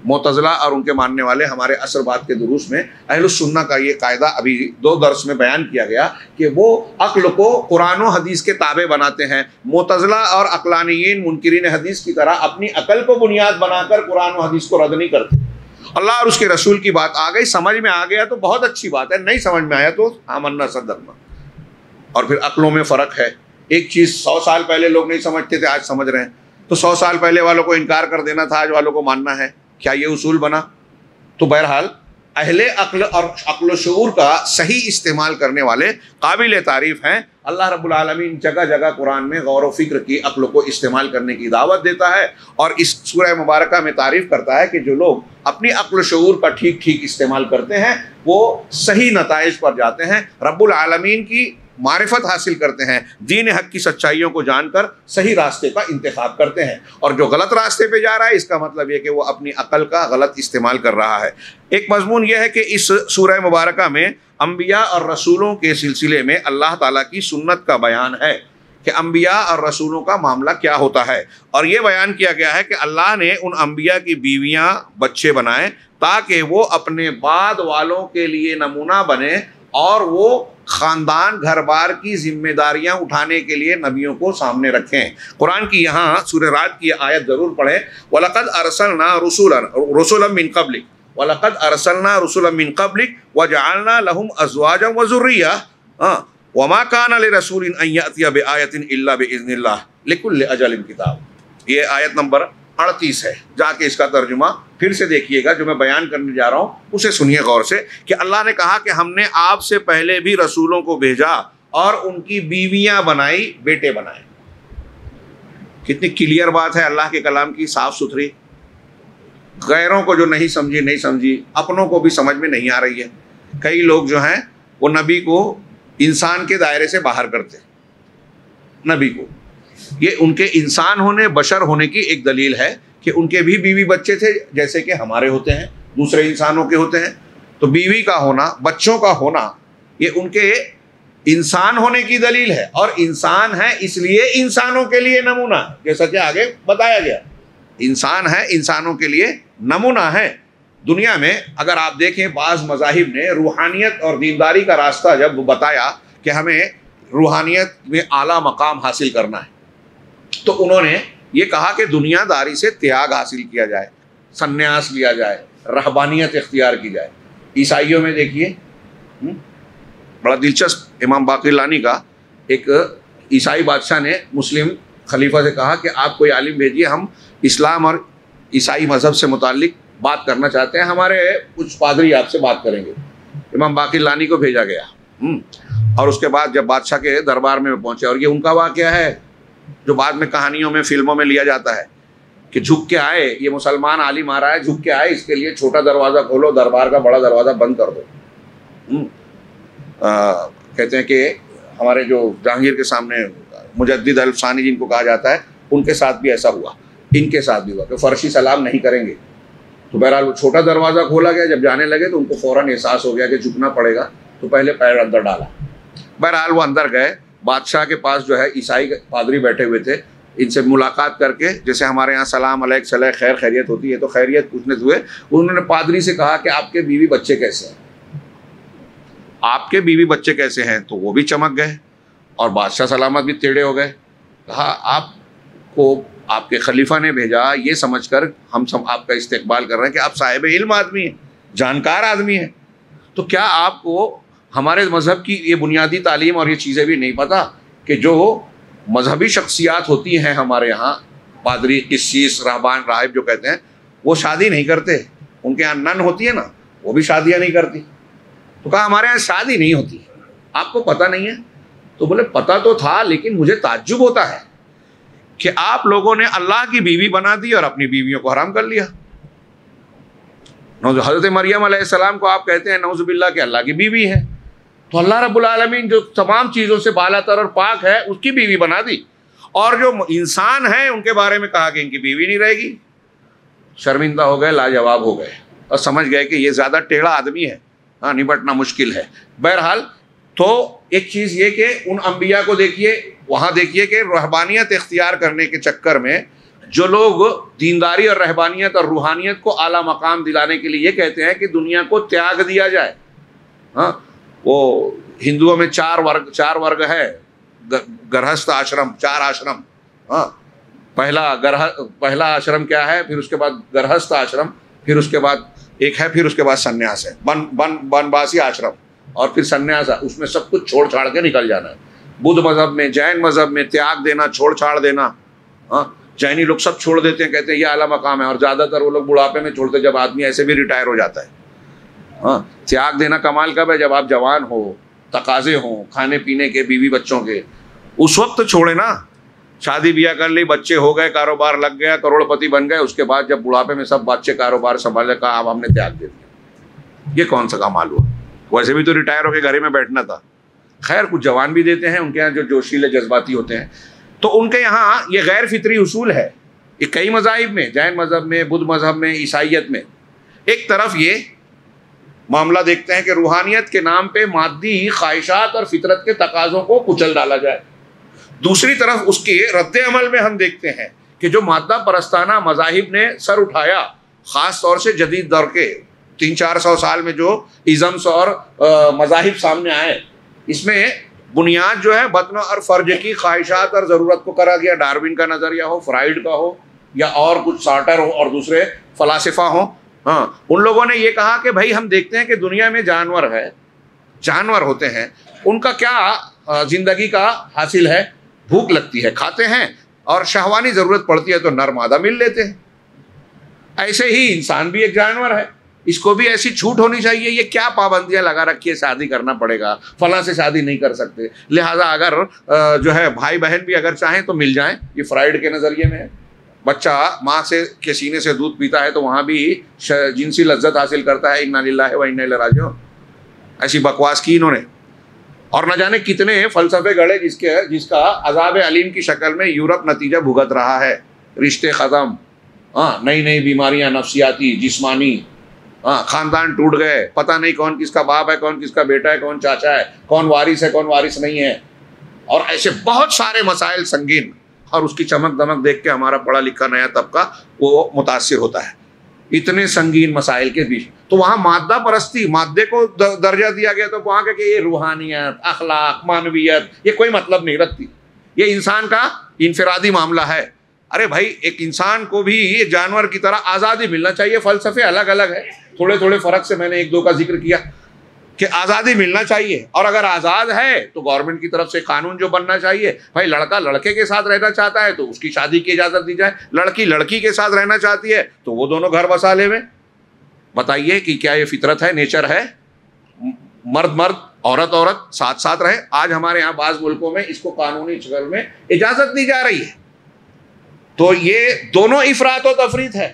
معتزلہ اور ان کے ماننے والے، ہمارے عصر بعد کے دروس میں اہل السنہ کا یہ قاعدہ ابھی 2 درس میں بیان کیا گیا کہ وہ عقل کو قرآن و حدیث کے تابع بناتے ہیں۔ معتزلہ اور عقلانیین منکرین حدیث کی طرح اپنی عقل کو بنیاد بنا کر قرآن و حدیث کو رد نہیں کرتے۔ اللہ اور اس کے رسول کی بات آ گئی، سمجھ میں آ گیا تو بہت اچھی بات ہے، نہیں سمجھ میں آیا تو آمنا صدقنا۔ اور پھر عقلوں میں فرق ہے۔ ایک چیز 100 سال پہلے لوگ نہیں سمجھتے تھے، آج سمجھ رہے ہیں، تو 100 سال پہلے والوں کو انکار کر دینا تھا، آج والوں کو ماننا ہے۔ کیا یہ اصول بنا؟ تو بہرحال اہل عقل اور عقل و شعور کا صحیح استعمال کرنے والے قابل تعریف ہیں۔ اللہ رب العالمین جگہ جگہ قرآن میں غور و فکر کی عقل کو استعمال کرنے کی دعوت دیتا ہے، اور اس سورہ مبارکہ میں تعریف کرتا ہے کہ جو لوگ اپنی عقل و شعور کا ٹھیک استعمال کرتے ہیں وہ صحیح نتائج پر جاتے ہیں، رب العالمین کی معرفت حاصل کرتے ہیں، دین حق کی سچائیوں کو جان کر صحیح راستے کا انتخاب کرتے ہیں۔ اور جو غلط راستے پہ جا رہا ہے اس کا مطلب یہ کہ وہ اپنی عقل کا غلط استعمال کر رہا ہے۔ ایک مضمون یہ ہے کہ اس سورہ مبارکہ میں انبیاء اور رسولوں کے سلسلے میں اللہ تعالیٰ کی سنت کا بیان ہے کہ انبیاء اور رسولوں کا معاملہ کیا ہوتا ہے، اور یہ بیان کیا گیا ہے کہ اللہ نے ان انبیاء کی بیویاں بچے بنائے تاکہ وہ اپنے بعد والوں کے لیے نمونہ بنے، اور وہ خاندان گھر بار کی ذمہ داریاں اٹھانے کے لیے نبیوں کو سامنے رکھیں۔ قرآن کی یہاں سورہ رعد کی آیت ضرور پڑھیں، وَلَقَدْ أَرْسَلْنَا رُسُلًا مِّن قَبْلِكَ وَلَقَدْ أَرْسَلْنَا رُسُلًا مِّن قَبْلِكَ وَجَعَلْنَا لَهُمْ أَزْوَاجًا وَذُرِّيَّةً وَمَا كَانَ لِرَسُولٍ أَن يَأْتِيَ بِآيَةٍ إِلَّا بِإِذْنِ اللَّهِ لِكُلِّ أَجَلٍ كِتَابٌ۔ یہ آیت نمبر 38 ہے، جا کے اس کا ترجمہ پھر سے دیکھیے گا، جو میں بیان کرنے جا رہا ہوں اسے سنیے غور سے، کہ اللہ نے کہا کہ ہم نے آپ سے پہلے بھی رسولوں کو بھیجا اور ان کی بیویاں بنائی، بیٹے بنائے۔ کتنی کلیئر بات ہے اللہ کے کلام کی، صاف ستھری، غیروں کو جو نہیں سمجھی، اپنوں کو بھی سمجھ میں نہیں آ رہی ہے۔ کئی لوگ جو ہیں وہ نبی کو انسان کے دائرے سے باہر کرتے ہیں۔ نبی کو یہ ان کے انسان ہونے، بشر ہونے کی ایک دلیل ہے کہ ان کے بھی بیوی بچے تھے جیسے کہ ہمارے ہوتے ہیں، دوسرے انسانوں کے ہوتے ہیں۔ تو بیوی کا ہونا، بچوں کا ہونا، یہ ان کے انسان ہونے کی دلیل ہے، اور انسان ہے اس لیے انسانوں کے لیے نمونہ ہے، جیسا کہ آگے بتایا گیا۔ انسان ہے، انسانوں کے لیے نمونہ ہے۔ دنیا میں اگر آپ دیکھیں بعض مذاہب نے روحانیت اور دینداری کا راستہ جب بتایا کہ ہمیں روحانیت میں اعلیٰ مقام حاصل کرنا ہے، تو انہوں نے یہ کہا کہ دنیا داری سے تیاگ حاصل کیا جائے، سنیاس لیا جائے، رہبانیت اختیار کی جائے۔ عیسائیوں میں دیکھیے، بڑا دلچسپ، امام باقر لانی کا ایک عیسائی بادشاہ نے مسلم خلیفہ سے کہا کہ آپ کوئی عالم بھیجیے، ہم اسلام اور عیسائی مذہب سے متعلق بات کرنا چاہتے ہیں، ہمارے کچھ پادری آپ سے بات کریں گے۔ امام باقر لانی کو بھیجا گیا، اور اس کے بعد جب بادشاہ کے دربار میں پہنچے، اور یہ ان کا واقعہ ہے جو بعد میں کہانیوں میں، فلموں میں لیا جاتا ہے کہ جھک کے آئے، یہ مسلمان عالم آ رہا ہے، جھک کے آئے، اس کے لیے چھوٹا دروازہ کھولو، دربار کا بڑا دروازہ بند کر دو۔ کہتے ہیں کہ ہمارے جو جہانگیر کے سامنے مجدد الفسانی جن کو کہا جاتا ہے، ان کے ساتھ بھی ایسا ہوا، ان کے ساتھ بھی ہوا کہ فرشی سلام نہیں کریں گے۔ تو بہرحال وہ چھوٹا دروازہ کھولا گیا، جب جانے لگے تو ان کو فوراً احساس ہو گیا کہ جھکنا پڑے گا، تو پہلے پیر اندر ڈالا۔ بہرحال وہ اندر گئے، بادشاہ کے پاس جو ہے عیسائی پادری بیٹھے ہوئے تھے، ان سے ملاقات کر کے، جیسے ہمارے یہاں سلام علیک صلیح خیر خیریت ہوتی ہے، تو خیریت پوچھنے ہوئے انہوں نے پادری سے کہا کہ آپ کے بیوی بچے کیسے ہیں، آپ کے بیوی بچے کیسے ہیں؟ تو وہ بھی چمک گئے اور بادشاہ سلامت بھی ٹیڑھے ہو گئے. کہا آپ کو آپ کے خلیفہ نے بھیجا یہ سمجھ کر ہم سب آپ کا استقبال کر رہے ہیں کہ آپ صاحب علم آدمی ہیں، جانکار آدمی ہیں، تو کیا آپ کو ہمارے مذہب کی یہ بنیادی تعلیم اور یہ چیزیں بھی نہیں پتہ کہ جو مذہبی شخصیات ہوتی ہیں ہمارے یہاں، پادری، قسیس، راہبان، راہب جو کہتے ہیں، وہ شادی نہیں کرتے، ان کے یہاں نن ہوتی ہے نا، وہ بھی شادیاں نہیں کرتی. تو کہا ہمارے یہاں شادی نہیں ہوتی، آپ کو پتہ نہیں ہے؟ تو بولے پتہ تو تھا، لیکن مجھے تعجب ہوتا ہے کہ آپ لوگوں نے اللہ کی بیوی بنا دی اور اپنی بیویوں کو حرام کر لیا. حضرت مریم علیہ السلام کو آپ کہتے ہیں نعوذ باللہ کہ اللہ کی بیوی ہے، تو اللہ رب العالمین جو تمام چیزوں سے بالا تر اور پاک ہے اس کی بیوی بنا دی، اور جو انسان ہیں ان کے بارے میں کہا کہ ان کی بیوی نہیں رہے گی. شرمندہ ہو گئے، لاجواب ہو گئے اور سمجھ گئے کہ یہ زیادہ ٹیڑھا آدمی ہے، ہاں نپٹنا مشکل ہے. بہرحال تو ایک چیز یہ کہ ان انبیاء کو دیکھیے، وہاں دیکھیے کہ رہبانیت اختیار کرنے کے چکر میں جو لوگ دینداری اور رہبانیت اور روحانیت کو اعلیٰ مقام دلانے کے لیے یہ کہتے ہیں کہ دنیا کو تیاگ دیا جائے. ہاں وہ ہندوؤں میں چار ورگ ہے، گرہستھ آشرم، 4 آشرم. ہاں پہلا آشرم کیا ہے، پھر اس کے بعد گرہستھ آشرم، پھر اس کے بعد ایک ہے، پھر اس کے بعد سنیاس ہے، بنواسی آشرم، اور پھر سنیاس ہے. اس میں سب کچھ چھوڑ چھاڑ کے نکل جانا ہے. بدھ مذہب میں، جین مذہب میں تیاگ دینا، چھوڑ چھاڑ دینا. ہاں جینی لوگ سب چھوڑ دیتے ہیں، کہتے ہیں یہ اعلیٰ مقام ہے، اور زیادہ تر وہ لوگ بڑھاپے میں چھوڑتے، جب آدمی ایسے بھی ریٹائر ہو جاتا ہے. ہاں تیاگ دینا کمال کب ہے؟ جب آپ جوان ہو، تقاضے ہوں کھانے پینے کے، بیوی بچوں کے، اس وقت چھوڑے نا. شادی بیاہ کر لی، بچے ہو گئے، کاروبار لگ گیا، کروڑ پتی بن گئے، اس کے بعد جب بڑھاپے میں سب بچے کاروبار سنبھالے، کہا اب ہم نے تیاگ دے دیا. یہ کون سا کمال ہوا؟ ویسے بھی تو ریٹائر ہو کے گھر میں بیٹھنا تھا. خیر کچھ جوان بھی دیتے ہیں ان کے یہاں جو جوشیلے جذباتی ہوتے ہیں. تو ان کے یہاں یہ غیر فطری اصول ہے. یہ کئی مذاہب میں، جین مذہب میں، بدھ مذہب میں، عیسائیت میں، ایک طرف یہ معاملہ دیکھتے ہیں کہ روحانیت کے نام پہ مادی خواہشات اور فطرت کے تقاضوں کو کچل ڈالا جائے. دوسری طرف اس کے رد عمل میں ہم دیکھتے ہیں کہ جو مادہ پرستانہ مذاہب نے سر اٹھایا، خاص طور سے جدید دور کے 300-400 سال میں جو ازمس اور مذاہب سامنے آئے، اس میں بنیاد جو ہے بطن اور فرج کی خواہشات اور ضرورت کو کرا گیا. ڈارون کا نظریہ ہو، فرائیڈ کا ہو، یا اور کچھ سارٹر ہو اور دوسرے فلاسفہ ہوں. ہاں ان لوگوں نے یہ کہا کہ بھائی ہم دیکھتے ہیں کہ دنیا میں جانور ہے، جانور ہوتے ہیں، ان کا کیا زندگی کا حاصل ہے؟ بھوک لگتی ہے کھاتے ہیں، اور شہوانی ضرورت پڑتی ہے تو نر مادہ مل لیتے ہیں. ایسے ہی انسان بھی ایک جانور ہے، اس کو بھی ایسی چھوٹ ہونی چاہیے. یہ کیا پابندیاں لگا رکھی ہے، شادی کرنا پڑے گا، فلاں سے شادی نہیں کر سکتے، لہٰذا اگر جو ہے بھائی بہن بھی اگر چاہیں تو مل جائیں. یہ فرائیڈ کے نظریے میں ہے. بچہ ماں سے کے سینے سے دودھ پیتا ہے تو وہاں بھی جنسی لذت حاصل کرتا ہے. انا للہ و انا الیہ راجعون. ایسی بکواس کی انہوں نے، اور نہ جانے کتنے فلسفے گڑے جس کا عذاب علیم کی شکل میں یورپ نتیجہ بھگت رہا ہے. رشتے ختم، ہاں نئی نئی بیماریاں نفسیاتی، جسمانی، ہاں خاندان ٹوٹ گئے، پتہ نہیں کون کس کا باپ ہے، کون کس کا بیٹا ہے، کون چاچا ہے، کون وارث ہے، کون وارث نہیں ہے، اور ایسے بہت سارے مسائل سنگین. اور اس کی چمک دمک دیکھ کے ہمارا پڑھا لکھا نیا طبقہ وہ متاثر ہوتا ہے. اتنے سنگین مسائل کے بیچ تو وہاں مادہ پرستی، مادے کو درجہ دیا گیا، تو وہاں کہ یہ روحانیت، اخلاق، معنویت یہ کوئی مطلب نہیں رکھتی، یہ انسان کا انفرادی معاملہ ہے. ارے بھائی ایک انسان کو بھی جانور کی طرح آزادی ملنا چاہیے. فلسفے الگ الگ ہے، تھوڑے تھوڑے فرق سے میں نے 1-2 کا ذکر کیا کہ آزادی ملنا چاہیے. اور اگر آزاد ہے تو گورنمنٹ کی طرف سے قانون جو بننا چاہیے، بھائی لڑکا لڑکے کے ساتھ رہنا چاہتا ہے تو اس کی شادی کی اجازت دی جائے، لڑکی لڑکی کے ساتھ رہنا چاہتی ہے تو وہ دونوں گھر بسا لے میں. بتائیے کہ کیا یہ فطرت ہے، نیچر ہے؟ مرد مرد، عورت عورت ساتھ ساتھ رہے. آج ہمارے یہاں بعض ملکوں میں اس کو قانونی شکل میں اجازت دی جا رہی ہے. تو یہ دونوں افراط و تفریط ہے.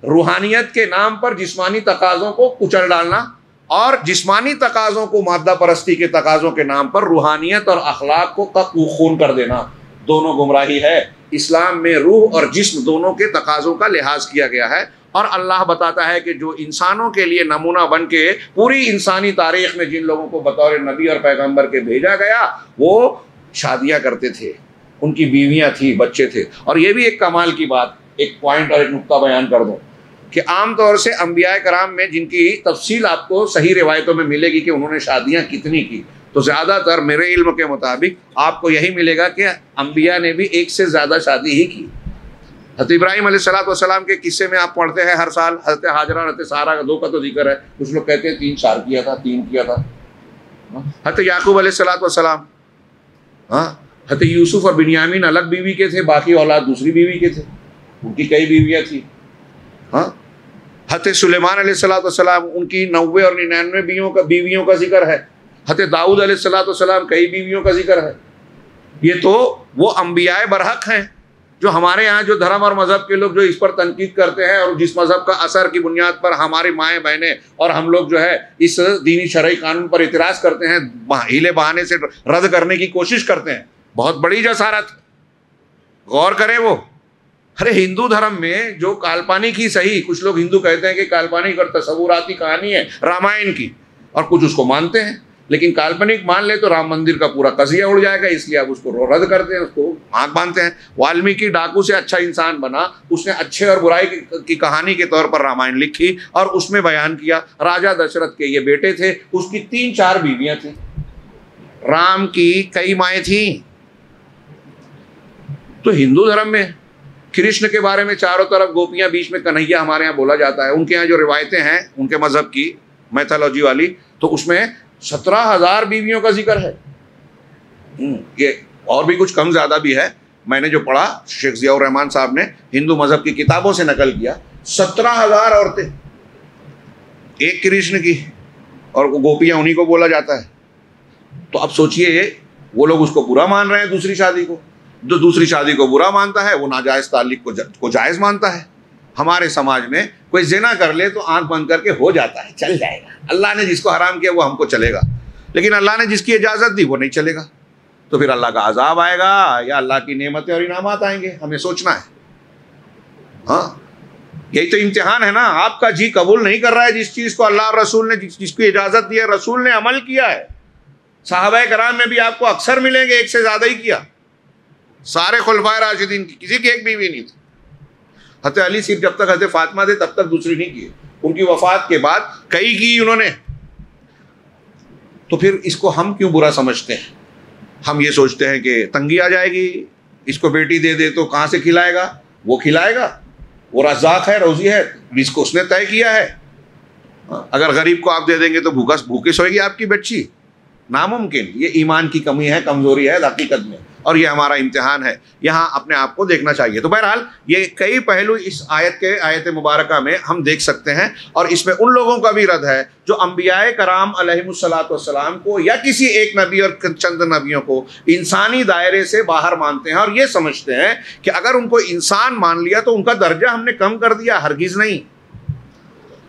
روحانیت کے نام پر جسمانی تقاضوں کو کچل ڈالنا، اور جسمانی تقاضوں کو مادہ پرستی کے تقاضوں کے نام پر روحانیت اور اخلاق کو خون کر دینا، دونوں گمراہی ہے. اسلام میں روح اور جسم دونوں کے تقاضوں کا لحاظ کیا گیا ہے. اور اللہ بتاتا ہے کہ جو انسانوں کے لیے نمونہ بن کے پوری انسانی تاریخ میں جن لوگوں کو بطور نبی اور پیغمبر کے بھیجا گیا، وہ شادیاں کرتے تھے، ان کی بیویاں تھیں، بچے تھے. اور یہ بھی ایک کمال کی بات، ایک پوائنٹ اور ایک نقطہ بیان کر دوں کہ عام طور سے انبیاء کرام میں جن کی تفصیل آپ کو صحیح روایتوں میں ملے گی کہ انہوں نے شادیاں کتنی کی، تو زیادہ تر میرے علم کے مطابق آپ کو یہی ملے گا کہ انبیاء نے بھی ایک سے زیادہ شادی ہی کی. حضرت ابراہیم علیہ السلام کے قصے میں آپ پڑھتے ہیں ہر سال حضرت ہاجرہ حضرت سارہ کا 2 کا تو ذکر ہے، کچھ لوگ کہتے ہیں 3-4 کیا تھا، 3 کیا تھا. حضرت یعقوب علیہ السلام، حضرت یوسف اور بنیامین الگ بیوی کے تھے، باقی اولاد دوسری بیوی کے تھے، ان کی کئی بیویاں تھیں. حضرت سلیمان علیہ السلام، ان کی 90 اور 99 بیویوں کا ذکر ہے. حضرت داؤد علیہ السلام کئی بیویوں کا ذکر ہے. یہ تو وہ انبیاء برحق ہیں جو ہمارے یہاں جو دھرم اور مذہب کے لوگ جو اس پر تنقید کرتے ہیں اور جس مذہب کا اثر کی بنیاد پر ہماری مائیں بہنیں اور ہم لوگ جو ہے اس دینی شرعی قانون پر اعتراض کرتے ہیں، ہیلے بہانے سے رد کرنے کی کوشش کرتے ہیں، بہت بڑی جسارت. غور کریں وہ. ارے ہندو دھرم میں جو کالپانک ہی صحیح، کچھ لوگ ہندو کہتے ہیں کہ کالپانک اور تصوراتی کہانی ہے رامائن کی، اور کچھ اس کو مانتے ہیں، لیکن کالپنک مان لے تو رام مندر کا پورا قضیہ اڑ جائے گا، اس لیے اب اس کو رد کرتے ہیں، اس کو آنکھ باندھتے ہیں. والمیکی ڈاکو سے اچھا انسان بنا، اس نے اچھے اور برائی کی کہانی کے طور پر رامائن لکھی اور اس میں بیان کیا. راجا دشرتھ کے یہ بیٹے تھے، اس کی 3-4 بیویاں تھیں. رام کی کئی مائیں تھیں. تو ہندو دھرم میں کرشن کے بارے میں چاروں طرف گوپیاں، بیچ میں کنہیا ہمارے یہاں بولا جاتا ہے. ان کے یہاں جو روایتیں ہیں ان کے مذہب کی میتھالوجی والی، تو اس میں 17,000 بیویوں کا ذکر ہے. یہ اور بھی کچھ کم زیادہ بھی ہے، میں نے جو پڑھا شیخ ضیاء الرحمن صاحب نے ہندو مذہب کی کتابوں سے نقل کیا. 17,000 عورتیں ایک کرشن کی، اور گوپیاں انہی کو بولا جاتا ہے. تو اب سوچئے وہ لوگ اس کو برا مان رہے ہیں، دوسری شادی کو. جو دوسری شادی کو برا مانتا ہے وہ ناجائز تعلق کو جائز مانتا ہے. ہمارے سماج میں کوئی زنا کر لے تو آنکھ بند کر کے ہو جاتا ہے، چل جائے گا. اللہ نے جس کو حرام کیا وہ ہم کو چلے گا، لیکن اللہ نے جس کی اجازت دی وہ نہیں چلے گا. تو پھر اللہ کا عذاب آئے گا یا اللہ کی نعمتیں اور انعامات آئیں گے، ہمیں سوچنا ہے. یہی تو امتحان ہے نا. آپ کا جی قبول نہیں کر رہا ہے جس چیز کو اللہ اور رسول نے جس کی اجازت دی ہے، رسول نے عمل کیا ہے. صحابہ کرام میں بھی آپ کو اکثر ملیں گے ایک سے زیادہ ہی کیا. سارے خلفائے راشدین کی کسی کی ایک بیوی نہیں تھی. حضرت علی صرف جب تک حضرت فاطمہ تھے تب تک دوسری نہیں کی. ان کی وفات کے بعد کئی کی انہوں نے. تو پھر اس کو ہم کیوں برا سمجھتے ہیں؟ ہم یہ سوچتے ہیں کہ تنگی آ جائے گی، اس کو بیٹی دے دے تو کہاں سے کھلائے گا؟ وہ کھلائے گا، وہ رزاق ہے، روزی ہے، جس کو اس نے طے کیا ہے. اگر غریب کو آپ دے دیں گے تو بھوکے سوئے گی آپ کی بچی؟ ناممکن. یہ ایمان کی کمی ہے، کمزوری ہے حقیقت میں، اور یہ ہمارا امتحان ہے. یہاں اپنے آپ کو دیکھنا چاہیے. تو بہرحال یہ کئی پہلو اس آیت مبارکہ میں ہم دیکھ سکتے ہیں، اور اس میں ان لوگوں کا بھی رد ہے جو انبیاء کرام علیہم السلام کو یا کسی ایک نبی اور چند نبیوں کو انسانی دائرے سے باہر مانتے ہیں، اور یہ سمجھتے ہیں کہ اگر ان کو انسان مان لیا تو ان کا درجہ ہم نے کم کر دیا. ہرگز نہیں.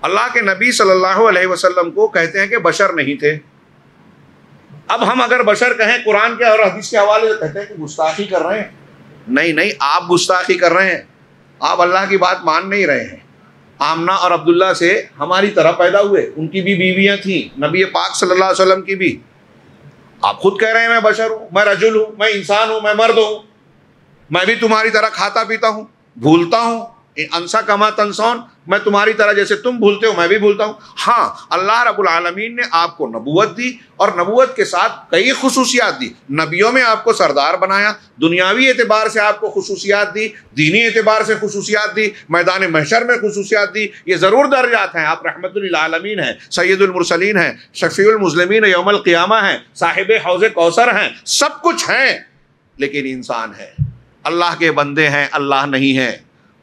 اللہ کے نبی صلی اللہ علیہ وسلم کو کہتے ہیں کہ بشر نہیں تھے. اب ہم اگر بشر کہیں قرآن کے اور حدیث کے حوالے سے کہتے ہیں کہ گستاخی کر رہے ہیں. نہیں، آپ گستاخی کر رہے ہیں. آپ اللہ کی بات مان نہیں رہے ہیں. آمنہ اور عبداللہ سے ہماری طرح پیدا ہوئے، ان کی بھی بیویاں تھیں، نبی پاک صلی اللہ علیہ وسلم کی بھی. آپ خود کہہ رہے ہیں میں بشر ہوں، میں رجل ہوں، میں انسان ہوں، میں مرد ہوں، میں بھی تمہاری طرح کھاتا پیتا ہوں، بھولتا ہوں. انسا کما تنسون، میں تمہاری طرح جیسے تم بھولتے ہو میں بھی بھولتا ہوں. ہاں، اللہ رب العالمین نے آپ کو نبوت دی، اور نبوت کے ساتھ کئی خصوصیات دی. نبیوں میں آپ کو سردار بنایا، دنیاوی اعتبار سے آپ کو خصوصیات دی، دینی اعتبار سے خصوصیات دی، میدان محشر میں خصوصیات دی. یہ ضرور درجات ہیں. آپ رحمت للعالمین ہیں، سید المرسلین ہیں، شفیع المظلمین یوم القیامہ ہیں، صاحب حوض کوثر ہیں، سب کچھ ہیں، لیکن انسان ہے. اللہ کے بندے ہیں، اللہ نہیں ہیں،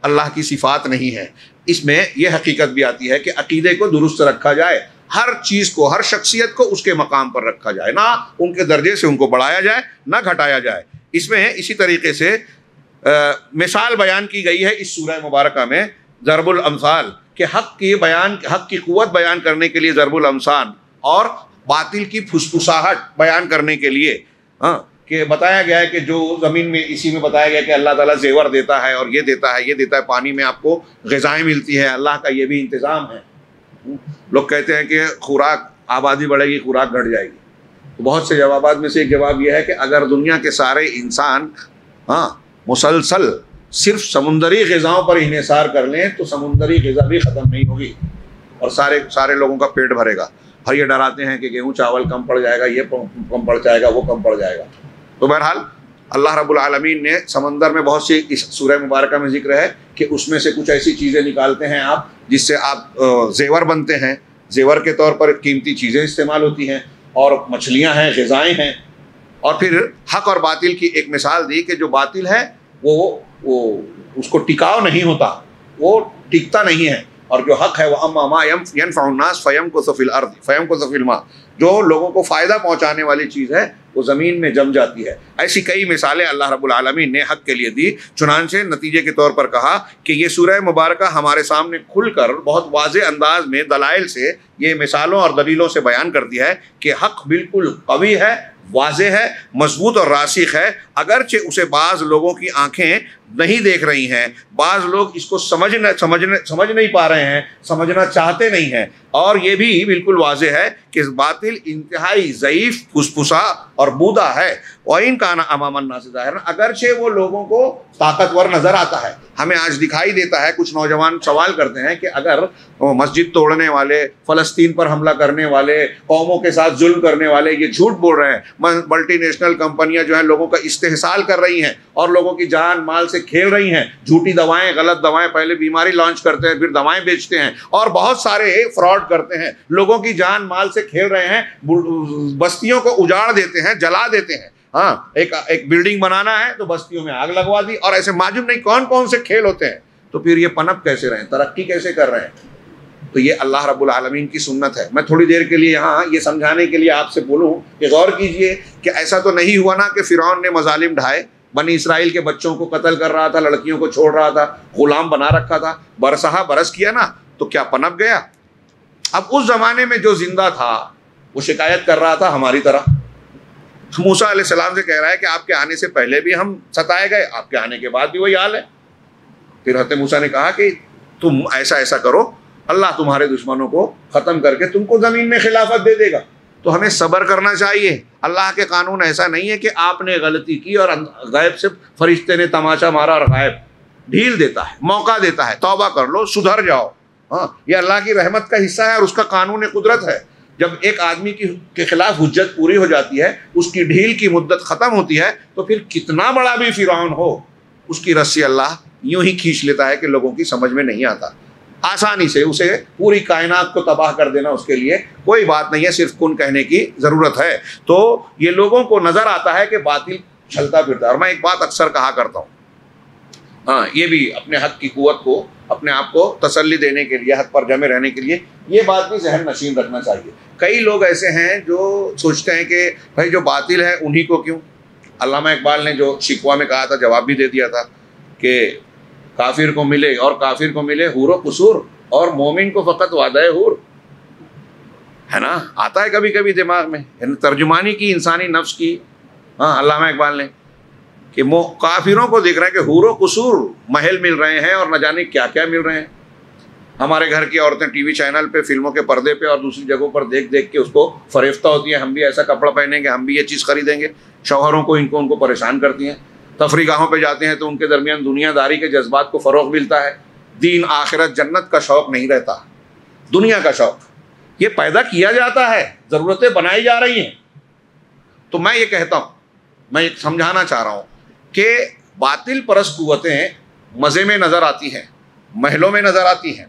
اللہ کی صفات نہیں ہے. اس میں یہ حقیقت بھی آتی ہے کہ عقیدے کو درست رکھا جائے، ہر چیز کو، ہر شخصیت کو اس کے مقام پر رکھا جائے، نہ ان کے درجے سے ان کو بڑھایا جائے نہ گھٹایا جائے. اس میں اسی طریقے سے مثال بیان کی گئی ہے اس سورہ مبارکہ میں، ضرب الامثال، کہ حق کی قوت بیان کرنے کے لیے ضرب الامثال، اور باطل کی پھسپھساہٹ بیان کرنے کے لیے کہ بتایا گیا ہے کہ جو زمین میں، اسی میں بتایا گیا کہ اللہ تعالیٰ زیور دیتا ہے اور یہ دیتا ہے، یہ دیتا ہے، پانی میں آپ کو غذائیں ملتی ہیں، اللہ کا یہ بھی انتظام ہے. لوگ کہتے ہیں کہ خوراک، آبادی بڑھے گی خوراک گھٹ جائے گی. بہت سے جوابات میں سے ایک جواب یہ ہے کہ اگر دنیا کے سارے انسان مسلسل صرف سمندری غذاؤں پر انحصار کر لیں تو سمندری غذا بھی ختم نہیں ہوگی اور سارے لوگوں کا پیٹ بھرے گا. اور یہ ڈراتے ہیں کہ گیہوں چاول کم پڑ جائے گا, یہ کم پڑ جائے گا, وہ کم پڑ جائے گا. تو بہرحال اللہ رب العالمین نے سمندر میں بہت سی, اس سورہ مبارکہ میں ذکر ہے کہ اس میں سے کچھ ایسی چیزیں نکالتے ہیں آپ جس سے آپ زیور بنتے ہیں, زیور کے طور پر قیمتی چیزیں استعمال ہوتی ہیں, اور مچھلیاں ہیں, غذائیں ہیں. اور پھر حق اور باطل کی ایک مثال دی کہ جو باطل ہے وہ اس کو ٹکاؤ نہیں ہوتا, وہ ٹکتا نہیں ہے, اور جو حق ہے وہ اما ما ينفع الناس فيمكث في الارض فيمكث في الماء, جو لوگوں کو فائدہ پہنچانے والی چیز ہے وہ زمین میں جم جاتی ہے. ایسی کئی مثالیں اللہ رب العالمین نے حق کے لیے دی. چنانچہ نتیجے کے طور پر کہا کہ یہ سورہ مبارکہ ہمارے سامنے کھل کر بہت واضح انداز میں دلائل سے, یہ مثالوں اور دلیلوں سے بیان کرتی ہے کہ حق بالکل قوی ہے, واضح ہے, مضبوط اور راسخ ہے. اگرچہ اسے بعض لوگوں کی آنکھیں نہیں دیکھ رہی ہیں, بعض لوگ اس کو سمجھ نہیں پا رہے ہیں, سمجھنا چاہتے نہیں ہیں, اور یہ بھی بالکل واضح ہے کہ باطل انتہائی ضعیف, پھسپھسا اور بودا ہے. وَإِن كَانَ أَمَامَ النَّاسِ ظَاهِرًا, اگرچہ وہ لوگوں کو طاقتور نظر آتا ہے. ہمیں آج دکھائی دیتا ہے, کچھ نوجوان سوال کرتے ہیں کہ اگر مسجد توڑنے والے, فلسطین پر حملہ کرنے والے, قوموں کے ساتھ ظلم کرنے والے یہ جھوٹ بول رہے ہیں, ملٹی نیشنل کمپنیاں جو ہیں لوگوں کا استحصال کر رہی ہیں اور لوگوں کی جان مال سے کھیل رہی ہیں, جھوٹی دوائیں, غلط دوائیں, پہلے بیماری لانچ کرتے ہیں پھر دوائیں بیچتے ہیں, اور بہت سارے فراڈ کرتے ہیں, لوگوں کی جان مال سے کھیل رہے ہیں, بستیوں کو اجاڑ دیتے ہیں, جلا دیتے ہیں. ایک بلڈنگ بنانا ہے تو بستیوں میں آگ لگوا دی, اور ایسے معلوم نہیں کون سے کھیل ہوتے ہیں. تو پھر یہ پنپ کیسے رہے ہیں, ترقی کیسے کر رہے ہیں؟ تو یہ اللہ رب العالمین کی سنت ہے. میں تھوڑی دیر کے لیے یہاں یہ سمجھانے کے لیے آپ سے بولوں کہ غور کیجئے کہ ایسا تو نہیں ہوا نا کہ فرعون نے مظالم ڈھائے, بنی اسرائیل کے بچوں کو قتل کر رہا تھا, لڑکیوں کو چھوڑ رہا تھا, غلام بنا رکھا تھا, برسہ برس کیا نا, تو کیا پنپ گیا؟ اب اس زمانے میں جو زندہ تھا وہ شکایت کر رہا تھا ہماری طرح. موسیٰ علیہ السلام سے کہہ رہا ہے کہ آپ کے آنے سے پہلے بھی ہم ستائے گئے, آپ کے آنے کے بعد بھی وہی حال ہے. پھر حضرت موسیٰ نے کہا کہ تم ایسا کرو, اللہ تمہارے دشمنوں کو ختم کر کے تم کو زمین میں خلافت دے دے گا. تو ہمیں صبر کرنا چاہیے. اللہ کے قانون ایسا نہیں ہے کہ آپ نے غلطی کی اور غیب سے فرشتے نے تماشا مارا اور غائب. ڈھیل دیتا ہے, موقع دیتا ہے, توبہ کر لو, سدھر جاؤ. یہ اللہ کی رحمت کا حصہ ہے اور اس کا قانون قدرت ہے. جب ایک آدمی کے خلاف حجت پوری ہو جاتی ہے, اس کی ڈھیل کی مدت ختم ہوتی ہے, تو پھر کتنا بڑا بھی فرعون ہو اس کی رسی اللہ یوں ہی کھینچ لیتا ہے کہ لوگوں کی سمجھ میں نہیں آتا. آسانی سے اسے پوری کائنات کو تباہ کر دینا اس کے لیے کوئی بات نہیں ہے, صرف کن کہنے کی ضرورت ہے. تو یہ لوگوں کو نظر آتا ہے کہ باطل چلتا پھرتا ہے. اور میں ایک بات اکثر کہا کرتا ہوں, یہ بھی اپنے حق کی قوت کو, اپنے آپ کو تسلی دینے کے لیے, حق پر جمے رہنے کے لیے یہ بات بھی ذہن نشین رکھنا چاہیے. کئی لوگ ایسے ہیں جو سوچتے ہیں کہ بھائی جو باطل ہے انہی کو کیوں. علامہ اقبال نے جو شکوہ میں کہا تھا جواب بھی دے دیا تھا کہ کافر کو ملے اور کافر کو ملے حور و قصور, اور مومن کو فقط وعدہ حور. ہے نا, آتا ہے کبھی کبھی دماغ میں, ترجمانی کی انسانی نفس کی. علامہ اقبال نے کہ کافروں کو دیکھ رہے ہیں کہ حور و قصور محل مل رہے ہیں اور نہ جانے کیا کیا مل رہے ہیں. ہمارے گھر کی عورتیں ٹی وی چینل پہ, فلموں کے پردے پہ اور دوسری جگہوں پر دیکھ کے اس کو فریفتہ ہوتی ہیں, ہم بھی ایسا کپڑا پہنیں گے, ہم بھی یہ چیز خریدیں گے. شوہروں کو ان کو پریشان کرتی ہیں. تفریح گاہوں پہ جاتے ہیں تو ان کے درمیان دنیا داری کے جذبات کو فروغ ملتا ہے. دین, آخرت, جنت کا شوق نہیں رہتا, دنیا کا شوق یہ پیدا کیا جاتا ہے, ضرورتیں بنائی جا رہی ہیں. تو میں یہ کہتا ہوں, میں یہ سمجھانا چاہ رہا ہوں کہ باطل پرست قوتیں مزے میں نظر آتی ہیں, محلوں میں نظر آتی ہیں,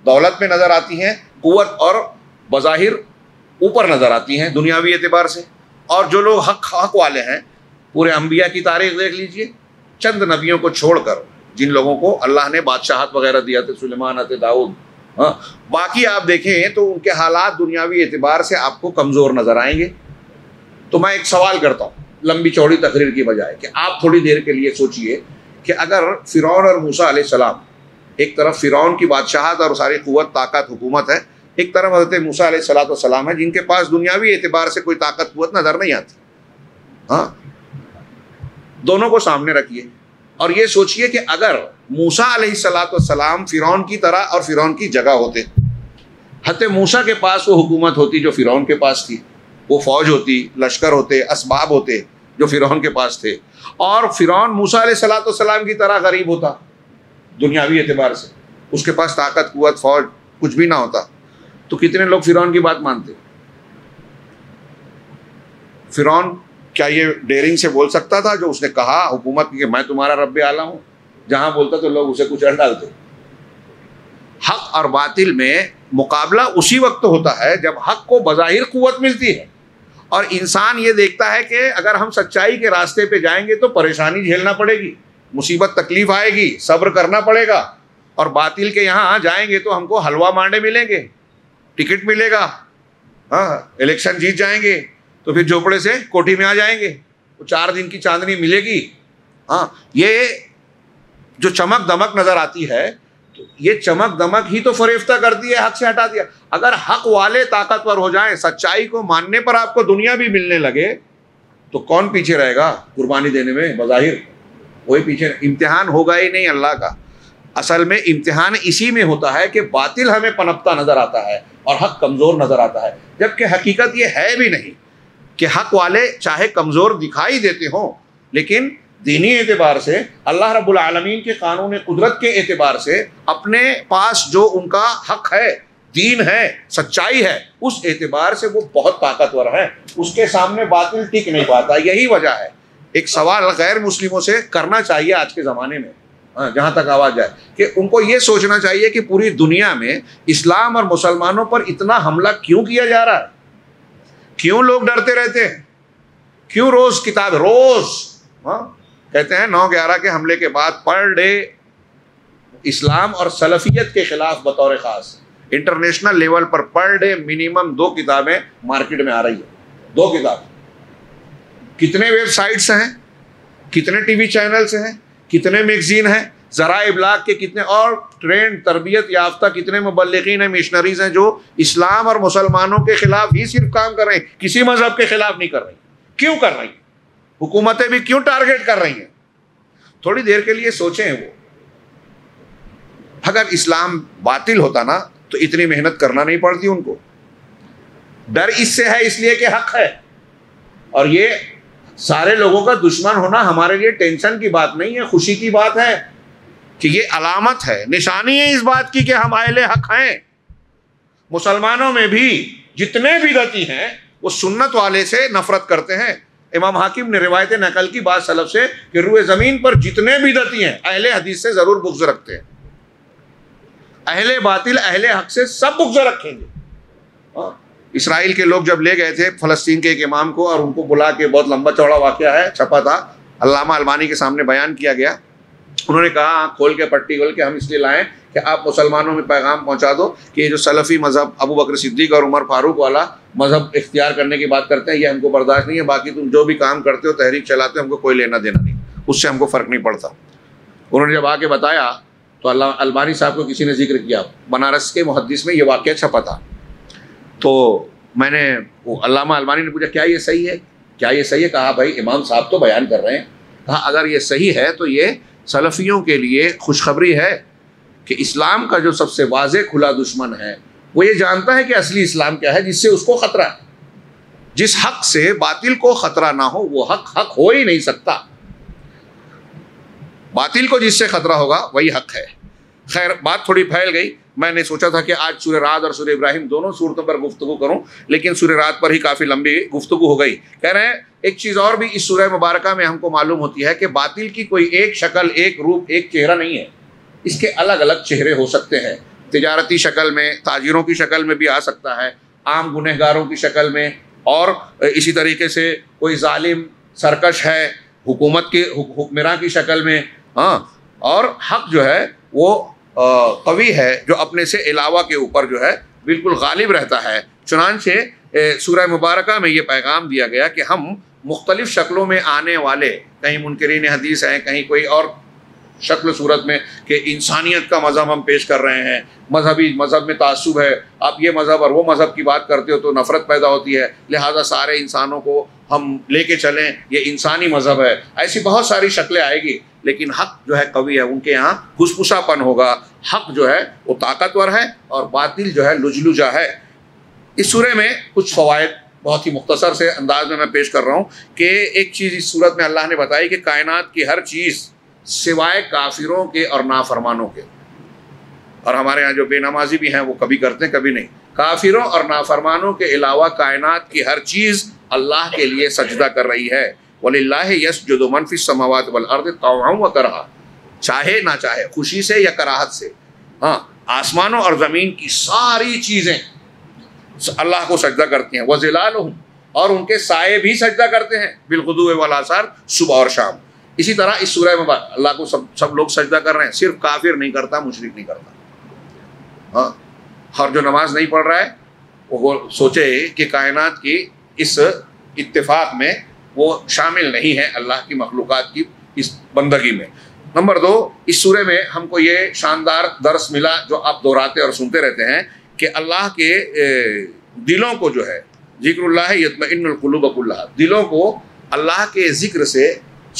دولت میں نظر آتی ہیں, قوت اور بظاہر اوپر نظر آتی ہیں دنیاوی اعتبار سے. اور جو لوگ حق والے ہیں, پورے انبیاء کی تاریخ دیکھ لیجئے, چند نبیوں کو چھوڑ کر جن لوگوں کو اللہ نے بادشاہت وغیرہ دیا تھے, سلیمان تھے, داؤد, باقی آپ دیکھیں تو ان کے حالات دنیاوی اعتبار سے آپ کو کمزور نظر آئیں گے. تو میں ایک سوال کرتا ہوں لمبی چوڑی تقریر کی بجائے, کہ آپ تھوڑی دیر کے لیے سوچئے کہ اگر فرعون اور موسیٰ علیہ السلام, ایک طرف فرعون کی بادشاہت اور ساری قوت, طاقت, حکومت ہے, ایک طرف حضرت موسیٰ علیہ السلام ہے جن کے پاس دنیاوی اعتبار سے کوئی طاقت قوت نظر نہیں آتی. دونوں کو سامنے رکھیے اور یہ سوچئے کہ اگر موسیٰ علیہ السلام فرعون کی طرح اور فرعون کی جگہ ہوتے, حضرت موسیٰ کے پاس وہ حکومت ہوتی جو فرعون کے پاس تھی, وہ فوج ہوتی، لشکر ہوتے، اسباب ہوتے جو فرعون کے پاس تھے، اور فرعون موسیٰ علیہ الصلوۃ والسلام کی طرح غریب ہوتا دنیاوی اعتبار سے، اس کے پاس طاقت، قوت، فوج کچھ بھی نہ ہوتا، تو کتنے لوگ فرعون کی بات مانتے؟ فرعون کیا یہ ڈیرنگ سے بول سکتا تھا جو اس نے کہا حکومت کی کہ میں تمہارا رب اعلیٰ ہوں؟ جہاں بولتا تو لوگ اسے کچل ڈالتے۔ حق اور باطل میں مقابلہ اسی وقت ہوتا ہے جب حق کو بظاہر قوت ملتی ہے اور انسان یہ دیکھتا ہے کہ اگر ہم سچائی کے راستے پہ جائیں گے تو پریشانی جھیلنا پڑے گی، مصیبت تکلیف آئے گی، صبر کرنا پڑے گا، اور باطل کے یہاں جائیں گے تو ہم کو حلوہ مانڈے ملیں گے، ٹکٹ ملے گا، ہاں الیکشن جیت جائیں گے تو پھر جھوپڑے سے کوٹھی میں آ جائیں گے، وہ 4 دن کی چاندنی ملے گی۔ ہاں یہ جو چمک دمک نظر آتی ہے، تو یہ چمک دمک ہی تو فریفتہ کرتی ہے، حق سے ہٹا دیا۔ اگر حق والے طاقتور ہو جائیں، سچائی کو ماننے پر آپ کو دنیا بھی ملنے لگے، تو کون پیچھے رہے گا قربانی دینے میں؟ بظاہر وہی پیچھے، امتحان ہوگا ہی نہیں اللہ کا۔ اصل میں امتحان اسی میں ہوتا ہے کہ باطل ہمیں پنپتا نظر آتا ہے اور حق کمزور نظر آتا ہے، جبکہ حقیقت یہ ہے بھی نہیں کہ حق والے چاہے کمزور دکھائی دیتے ہوں، لیکن دینی اعتبار سے، اللہ رب العالمین کے قانون قدرت کے اعتبار سے اپنے پاس جو ان کا حق ہے، دین ہے، سچائی ہے، اس اعتبار سے وہ بہت طاقتور ہے، اس کے سامنے باطل ٹک نہیں پاتا۔ یہی وجہ ہے۔ ایک سوال غیر مسلموں سے کرنا چاہیے آج کے زمانے میں، جہاں تک آواز جائے، کہ ان کو یہ سوچنا چاہیے کہ پوری دنیا میں اسلام اور مسلمانوں پر اتنا حملہ کیوں کیا جا رہا ہے؟ کیوں لوگ ڈرتے رہتے ہیں؟ کیوں روز کتاب، روز کہتے ہیں 9/11 کے حملے کے بعد پر ڈے اسلام اور سلفیت کے خلاف بطور خاص انٹرنیشنل لیول پر پر ڈے منیمم 2 کتابیں مارکیٹ میں آ رہی ہیں، 2 کتاب۔ کتنے ویب سائٹس ہیں، کتنے ٹی وی چینلز ہیں، کتنے میگزین ہیں، ذرائع ابلاغ کے کتنے، اور ٹرینڈ تربیت یافتہ کتنے مبلغین ہیں، مشنریز ہیں جو اسلام اور مسلمانوں کے خلاف ہی صرف کام کر رہے ہیں، کسی مذہب کے خلاف نہیں کر رہی۔ کیوں کر رہی ہیں؟ حکومتیں بھی کیوں ٹارگیٹ کر رہی ہیں؟ تھوڑی دیر کے لیے سوچیں۔ وہ اگر اسلام باطل ہوتا نا تو اتنی محنت کرنا نہیں پڑتی ان کو۔ ڈر اس سے ہے اس لیے کہ حق ہے، اور یہ سارے لوگوں کا دشمن ہونا ہمارے لیے ٹینشن کی بات نہیں ہے، خوشی کی بات ہے کہ یہ علامت ہے، نشانی ہے اس بات کی کہ ہم اہل حق ہیں۔ مسلمانوں میں بھی جتنے بدعتی ہیں وہ سنت والے سے نفرت کرتے ہیں۔ امام حاکم نے روایت نقل کی بات سلف سے کہ روئے زمین پر جتنے بدعتی ہیں اہل حدیث سے ضرور بغض رکھتے ہیں، اہل باطل اہل حق سے سب بغض رکھیں گے۔ اسرائیل کے لوگ جب لے گئے تھے فلسطین کے ایک امام کو اور ان کو بلا کے، بہت لمبا چوڑا واقعہ ہے، چھپا تھا، علامہ البانی کے سامنے بیان کیا گیا، انہوں نے کہا آنکھ کھول کے پٹی کھول کے ہم اس لیے لائیں کہ آپ مسلمانوں میں پیغام پہنچا دو کہ یہ جو سلفی مذہب ابو بکر صدیق اور عمر فاروق والا مذہب اختیار کرنے کی بات کرتے ہیں، یہ ہم کو برداشت نہیں ہے، باقی تم جو بھی کام کرتے ہو، تحریک چلاتے ہو، ہم کو کوئی لینا دینا نہیں، اس سے ہم کو فرق نہیں پڑتا۔ انہوں نے جب آ کے بتایا تو اللہ البانی صاحب کو کسی نے ذکر کیا، بنارس کے محدث میں یہ واقعہ چھپا تھا، تو میں نے علامہ البانی نے پوچھا کیا یہ صحیح ہے، کیا یہ صحیح ہے؟ کہا بھائی امام صاحب تو بیان کر رہے ہیں، کہا اگر یہ صحیح ہے تو یہ سلفیوں کے لیے خوشخبری ہے کہ اسلام کا جو سب سے واضح کھلا دشمن ہے وہ یہ جانتا ہے کہ اصلی اسلام کیا ہے، جس سے اس کو خطرہ ہے۔ جس حق سے باطل کو خطرہ نہ ہو وہ حق ہو ہی نہیں سکتا۔ باطل کو جس سے خطرہ ہوگا وہی حق ہے۔ خیر بات تھوڑی پھیل گئی، میں نے سوچا تھا کہ آج سورہ رعد اور سورہ ابراہیم دونوں صورتوں پر گفتگو کروں، لیکن سورہ رعد پر ہی کافی لمبی گفتگو ہو گئی۔ کہہ رہے ہیں ایک چیز اور بھی اس سورہ مبارکہ میں ہم کو معلوم ہوتی ہے کہ باطل کی کوئی ایک شکل، ایک روپ، ایک چہرہ نہیں ہے، اس کے الگ الگ چہرے ہو سکتے ہیں۔ تجارتی شکل میں، تاجروں کی شکل میں بھی آ سکتا ہے، عام گنہگاروں کی شکل میں، اور اسی طریقے سے کوئی ظالم سرکش ہے حکومت کے حکمراں کی شکل میں، ہاں، اور حق جو ہے وہ قوی ہے جو اپنے سے علاوہ کے اوپر جو ہے بالکل غالب رہتا ہے۔ چنانچہ سورہ مبارکہ میں یہ پیغام دیا گیا کہ ہم مختلف شکلوں میں آنے والے، کہیں منکرین حدیث ہیں، کہیں کوئی اور شکل صورت میں کہ انسانیت کا مذہب ہم پیش کر رہے ہیں، مذہب میں تعصب ہے، آپ یہ مذہب اور وہ مذہب کی بات کرتے ہو تو نفرت پیدا ہوتی ہے، لہٰذا سارے انسانوں کو ہم لے کے چلیں، یہ انسانی مذہب ہے، ایسی بہت ساری شکلیں آئے گی، لیکن حق جو ہے قوی ہے، ان کے یہاں گھسپسا پن ہوگا، حق جو ہے وہ طاقتور ہے اور باطل جو ہے لجلجا ہے۔ اس سورہ میں کچھ فوائد بہت ہی مختصر سے انداز میں پیش کر رہا ہوں کہ ایک چیز اس صورت میں اللہ نے بتائی کہ کائنات کی ہر چیز سوائے کافروں کے اور نافرمانوں کے، اور ہمارے ہاں جو بے نمازی بھی ہیں وہ کبھی کرتے ہیں کبھی نہیں، کافروں اور نافرمانوں کے علاوہ کائنات کی ہر چیز اللہ کے لیے سجدہ کر رہی ہے۔ وَلِلَّهِ يَسْجُدُ مَن فِي السَّمَاوَاتِ وَالْأَرْضِ طَوْعًا وَكَرْهًا، چاہے نہ چاہے، خوشی سے یا کراہت سے، ہاں آسمانوں اور زمین کی ساری چیزیں اللہ کو سجدہ کرتی ہیں، وَظِلَالُهُمْ، اور ان کے سائے بھی سجدہ کرتے ہیں، بِالْغُدُوِّ وَالْآصَالِ، صبح اور شام۔ اسی طرح اس سورہ میں اللہ کو سب لوگ سجدہ کر رہے ہیں، صرف کافر نہیں کرتا، مشرک نہیں کرتا۔ ہاں، اور جو نماز نہیں پڑھ رہا ہے وہ سوچے کہ کائنات کی اس اتفاق میں وہ شامل نہیں ہے اللہ کی مخلوقات کی اس بندگی میں۔ نمبر 2، اس سورے میں ہم کو یہ شاندار درس ملا جو آپ دہراتے اور سنتے رہتے ہیں کہ اللہ کے دلوں کو جو ہے، ذکر اللہ یطمئن القلوب کلھا، دلوں کو اللہ کے ذکر سے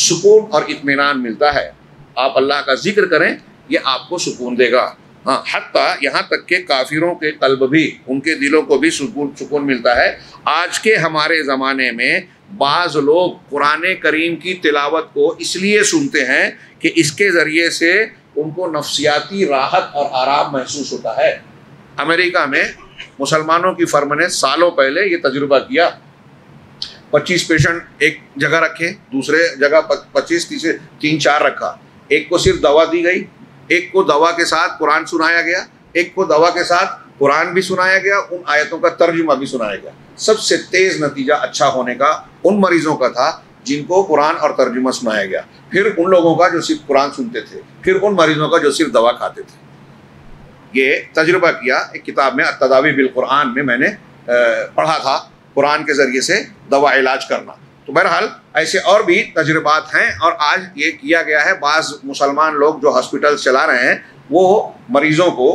سکون اور اطمینان ملتا ہے۔ آپ اللہ کا ذکر کریں، یہ آپ کو سکون دے گا۔ ہاں، حتیٰ یہاں تک کہ کافروں کے قلب بھی، ان کے دلوں کو بھی سکون ملتا ہے۔ آج کے ہمارے زمانے میں بعض لوگ قرآن کریم کی تلاوت کو اس لیے سنتے ہیں کہ اس کے ذریعے سے ان کو نفسیاتی راحت اور آرام محسوس ہوتا ہے۔ امریکہ میں مسلمانوں کی فرم نے سالوں پہلے یہ تجربہ کیا، 25 پیشنٹ ایک جگہ رکھے، دوسرے جگہ 25، تیسرے 3-4 رکھا، ایک کو صرف دوا دی گئی، ایک کو دوا کے ساتھ قرآن سنایا گیا، ایک کو دوا کے ساتھ قرآن بھی سنایا گیا، ان آیتوں کا ترجمہ بھی سنایا گیا۔ سب سے تیز نتیجہ اچھا ہونے کا ان مریضوں کا تھا جن کو قرآن اور ترجمہ سنایا گیا، پھر ان لوگوں کا جو صرف قرآن سنتے تھے، پھر ان مریضوں کا جو صرف دوا کھاتے تھے۔ یہ تجربہ کیا ایک کتاب میں التداوی بالقرآن میں نے پڑھا تھا، قرآن کے ذریعے سے دوا علاج کرنا۔ تو بہرحال ایسے اور بھی تجربات ہیں، اور آج یہ کیا گیا ہے، بعض مسلمان لوگ جو ہاسپٹل چلا رہے ہیں وہ مریضوں کو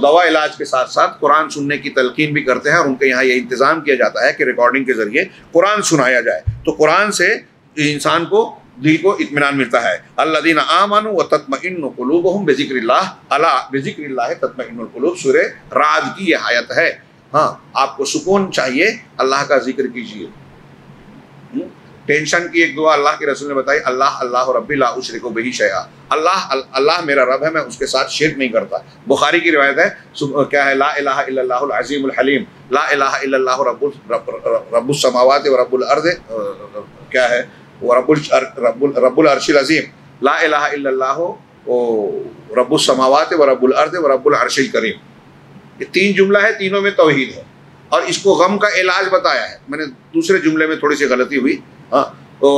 دوا علاج کے ساتھ ساتھ قرآن سننے کی تلقین بھی کرتے ہیں، اور ان کے یہاں یہ انتظام کیا جاتا ہے کہ ریکارڈنگ کے ذریعے قرآن سنایا جائے، تو قرآن سے انسان کو دل کو اطمینان ملتا ہے۔ الذین آمنوا وتطمئن قلوبہم بذکر اللہ، الا بذکر اللہ تطمئن القلوب، سورہ رعد کی یہ آیت ہے۔ ہاں، آپ کو سکون چاہیے، اللہ کا ذکر کیجیے۔ ٹینشن کی ایک دعا اللہ کے رسول نے بتائی، اللہ اللہ ربی لا اشرک بہ شیئا، اللہ میرا رب ہے، میں اس کے ساتھ شرک نہیں کرتا۔ بخاری کی روایت ہے، کیا ہے، لا الہ الا اللہ العظیم الحلیم، لا الہ الا اللہ رب السماوات و رب الارض، کیا ہے، رب العرش العظیم، لا الہ الا اللہ رب السماوات و رب الارض و رب العرش الکریم۔ یہ 3 جملہ ہے، تینوں میں توحید ہے، اور اس کو غم کا علاج بتایا ہے۔ میں نے دوسرے جملے میں تھوڑی سی غلطی ہوئی، ہاں، تو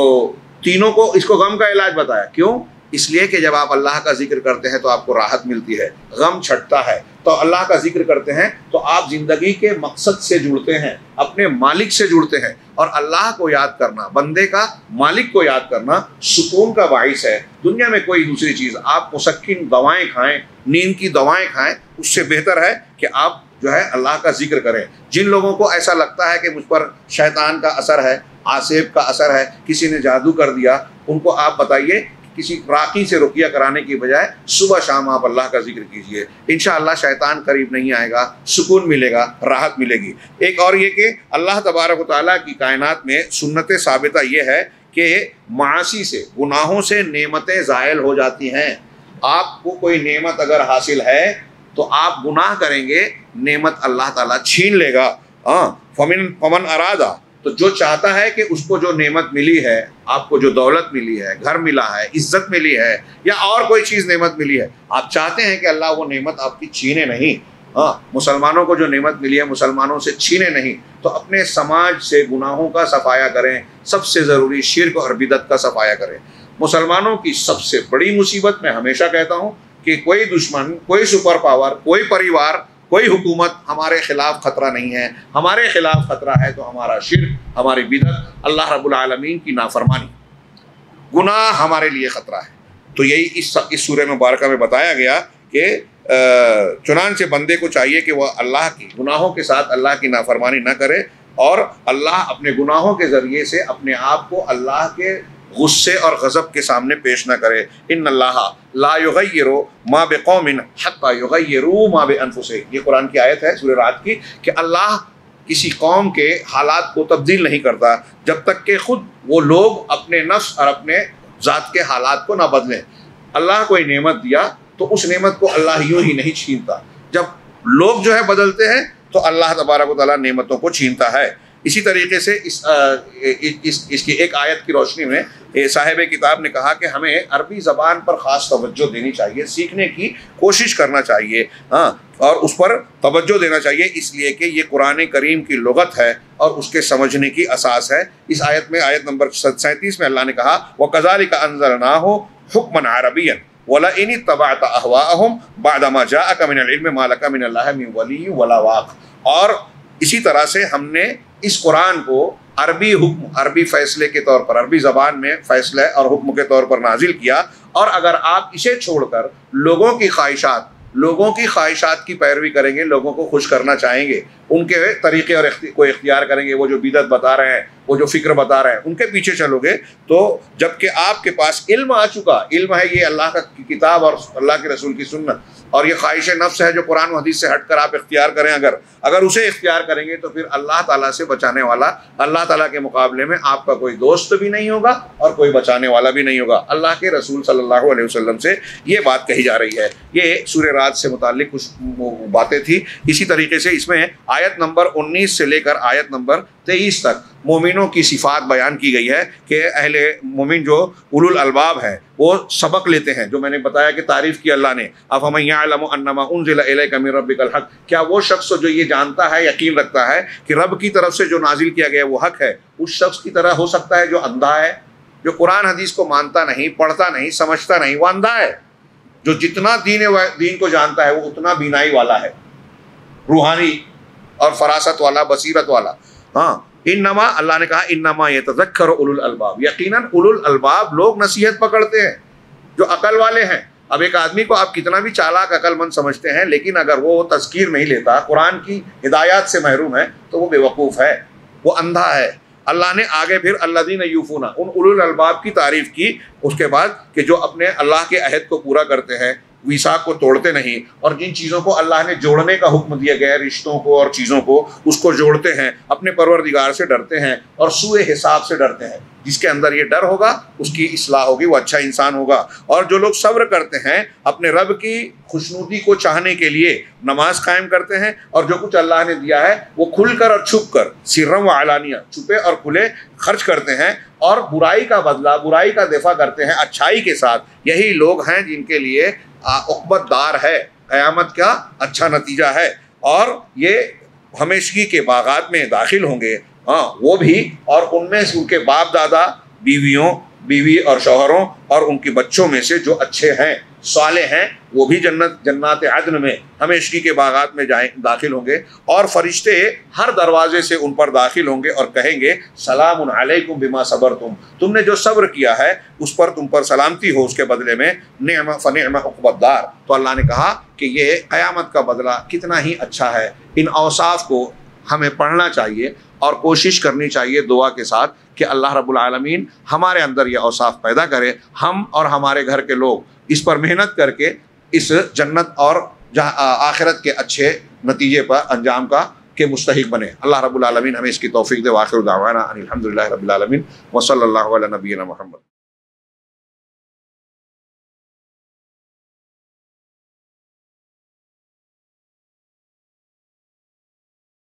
تینوں کو اس کو غم کا علاج بتایا۔ کیوں؟ اس لیے کہ جب آپ اللہ کا ذکر کرتے ہیں تو آپ کو راحت ملتی ہے، غم چھٹتا ہے، تو اللہ کا ذکر کرتے ہیں تو آپ زندگی کے مقصد سے جڑتے ہیں، اپنے مالک سے جڑتے ہیں، اور اللہ کو یاد کرنا، بندے کا مالک کو یاد کرنا سکون کا باعث ہے۔ دنیا میں کوئی دوسری چیز، آپ مسکن دوائیں کھائیں، نیند کی دوائیں کھائیں، اس سے بہتر ہے کہ آپ جو ہے اللہ کا ذکر کریں۔ جن لوگوں کو ایسا لگتا ہے کہ مجھ پر شیطان کا اثر ہے، آصف کا اثر ہے، کسی نے جادو کر دیا، ان کو آپ بتائیے کسی راقی سے رقیہ کرانے کی بجائے صبح شام آپ اللہ کا ذکر کیجئے، انشاءاللہ شیطان قریب نہیں آئے گا، سکون ملے گا، راحت ملے گی۔ ایک اور یہ کہ اللہ تبارک و تعالیٰ کی کائنات میں سنت ثابتہ یہ ہے کہ معاصی سے، گناہوں سے نعمتیں زائل ہو جاتی ہیں۔ آپ کو کوئی نعمت اگر حاصل ہے تو آپ گناہ کریں گے، نعمت اللہ تعالیٰ چھین لے گا۔ فمن ارادہ، تو جو چاہتا ہے کہ اس کو جو نعمت ملی ہے، آپ کو جو دولت ملی ہے، گھر ملا ہے، عزت ملی ہے، یا اور کوئی چیز نعمت ملی ہے، آپ چاہتے ہیں کہ اللہ وہ نعمت آپ کی چھینے نہیں۔ ہاں، مسلمانوں کو جو نعمت ملی ہے مسلمانوں سے چھینے نہیں، تو اپنے سماج سے گناہوں کا صفایا کریں، سب سے ضروری شرک اور بدعت کا صفایا کریں۔ مسلمانوں کی سب سے بڑی مصیبت، میں ہمیشہ کہتا ہوں کہ کوئی دشمن، کوئی سپر پاور، کوئی پریوار، کوئی حکومت ہمارے خلاف خطرہ نہیں ہے۔ ہمارے خلاف خطرہ ہے تو ہمارا شرک، ہماری بدعت، اللہ رب العالمین کی نافرمانی، گناہ ہمارے لیے خطرہ ہے۔ تو یہی اس سورہ مبارکہ میں بتایا گیا کہ چنانچہ بندے کو چاہیے کہ وہ اللہ کی گناہوں کے ساتھ اللہ کی نافرمانی نہ کرے، اور اللہ اپنے گناہوں کے ذریعے سے اپنے آپ کو اللہ کے غصے اور غضب کے سامنے پیش نہ کرے۔ ان اللہ لا یغیر ما بقوم حتی یغیروا ما بانفسہم، یہ قرآن کی آیت ہے سورہ رعد کی، کہ اللہ کسی قوم کے حالات کو تبدیل نہیں کرتا جب تک کہ خود وہ لوگ اپنے نفس اور اپنے ذات کے حالات کو نہ بدلیں۔ اللہ کوئی نعمت دیا تو اس نعمت کو اللہ یوں ہی نہیں چھینتا، جب لوگ جو ہے بدلتے ہیں تو اللہ تبارک و تعالیٰ نعمتوں کو چھینتا ہے۔ اسی طریقے سے اس کی ایک آیت کی روشنی میں صاحب کتاب نے کہا کہ ہمیں عربی زبان پر خاص توجہ دینی چاہیے، سیکھنے کی کوشش کرنا چاہیے، ہاں، اور اس پر توجہ دینا چاہیے، اس لیے کہ یہ قرآن کریم کی لغت ہے اور اس کے سمجھنے کی اساس ہے۔ اس آیت میں آیت نمبر 37 میں اللہ نے کہا وَكَذَلِكَ أَنزَلْنَاهُ حُكْمًا عَرَبِيًّا وَلَئِنِ اتَّبَعْتَ أَهْوَاءَهُمْ بَعْدَ مَا جَاءَكَ مِنَ الْعِلْمِ مَا لَكَ مِنَ اللَّهِ مِنْ وَلِيٍّ وَلَا وَاقٍ۔ اور اسی طرح سے ہم نے اس قرآن کو عربی حکم، عربی فیصلے کے طور پر، عربی زبان میں فیصلے اور حکم کے طور پر نازل کیا، اور اگر آپ اسے چھوڑ کر لوگوں کی خواہشات کی پیروی کریں گے، لوگوں کو خوش کرنا چاہیں گے، ان کے طریقے اور کو اختیار کریں گے، وہ جو بدعت بتا رہے ہیں، وہ جو فکر بتا رہے ہیں، ان کے پیچھے چلو گے، تو جب کہ آپ کے پاس علم آ چکا، علم ہے یہ اللہ کی کتاب اور اللہ کے رسول کی سنت، اور یہ خواہش نفس ہے جو قرآن و حدیث سے ہٹ کر آپ اختیار کریں، اگر اسے اختیار کریں گے تو پھر اللہ تعالیٰ سے بچانے والا، اللہ تعالیٰ کے مقابلے میں آپ کا کوئی دوست بھی نہیں ہوگا اور کوئی بچانے والا بھی نہیں ہوگا۔ اللہ کے رسول صلی اللہ علیہ وسلم سے یہ بات کہی جا رہی ہے۔ یہ سورہ رعد سے متعلق کچھ باتیں تھی۔ اسی طریقے سے اس میں آیت نمبر 19 سے لے کر آیت نمبر 23 تک مومنوں کی صفات بیان کی گئی ہے کہ اہل مومن جو اولو الالباب ہیں وہ سبق لیتے ہیں، جو میں نے بتایا کہ تعریف کی اللہ نے، افمن یعلم انما انزل الیک من ربک الحق، کیا وہ شخص جو یہ جانتا ہے، یقین رکھتا ہے کہ رب کی طرف سے جو نازل کیا گیا وہ حق ہے، اس شخص کی طرح ہو سکتا ہے جو اندھا ہے، جو قرآن حدیث کو مانتا نہیں، پڑھتا نہیں، سمجھتا نہیں، وہ اندھا ہے۔ جو جتنا دین کو جانتا ہے وہ اتنا بینائی والا ہے، روحانی اور فراست والا، بصیرت والا۔ ہاں، انما، اللہ نے کہا انما یتذکر اولو الالباب، یقیناً اولو الالباب لوگ نصیحت پکڑتے ہیں، جو عقل والے ہیں۔ اب ایک آدمی کو آپ کتنا بھی چالاک عقل مند سمجھتے ہیں، لیکن اگر وہ تذکیر نہیں لیتا، قرآن کی ہدایات سے محروم ہے، تو وہ بے وقوف ہے، وہ اندھا ہے۔ اللہ نے آگے پھر الذین یوفون، ان اولو الالباب کی تعریف کی اس کے بعد، کہ جو اپنے اللہ کے عہد کو پورا کرتے ہیں، میثاق کو توڑتے نہیں، اور جن چیزوں کو اللہ نے جوڑنے کا حکم دیا گیا ہے، رشتوں کو اور چیزوں کو، اس کو جوڑتے ہیں، اپنے پروردگار سے ڈرتے ہیں اور سوء حساب سے ڈرتے ہیں۔ جس کے اندر یہ ڈر ہوگا اس کی اصلاح ہوگی، وہ اچھا انسان ہوگا۔ اور جو لوگ صبر کرتے ہیں، اپنے رب کی خوشنودی کو چاہنے کے لیے نماز قائم کرتے ہیں، اور جو کچھ اللہ نے دیا ہے وہ کھل کر اور چھپ کر، سرم و علانیہ، چھپے اور کھلے خرچ کرتے ہیں، اور برائی کا بدلہ، برائی کا دفاع کرتے ہیں اچھائی کے ساتھ، یہی لوگ ہیں جن کے لیے عقبت دار ہے، قیامت کا اچھا نتیجہ ہے، اور یہ ہمیشگی کے باغات میں داخل ہوں گے۔ ہاں، وہ بھی، اور ان میں سے ان کے باپ دادا، بیوی اور شوہروں اور ان کے بچوں میں سے جو اچھے ہیں، صالح ہیں، وہ بھی جنات عدن میں ہمیشگی کے باغات میں داخل ہوں گے، اور فرشتے ہر دروازے سے ان پر داخل ہوں گے اور کہیں گے سلام علیکم بما صبرتم، تم نے جو صبر کیا ہے اس پر تم پر سلامتی ہو، اس کے بدلے میں نعم فنعم عقبی الدار۔ تو اللہ نے کہا کہ یہ قیامت کا بدلہ کتنا ہی اچھا ہے۔ ان اوصاف کو ہمیں پڑھنا چاہیے اور کوشش کرنی چاہیے دعا کے ساتھ کہ اللہ رب العالمین ہمارے اندر یہ اوصاف پیدا کرے، ہم اور ہمارے گھر کے لوگ اس پر محنت کر کے اس جنت اور آخرت کے اچھے نتیجے پر انجام کے مستحق بنے۔ اللہ رب العالمین ہمیں اس کی توفیق دے۔ وآخر دعوانا ان الحمد للہ رب العالمین، وصلی اللہ علی نبینا محمد۔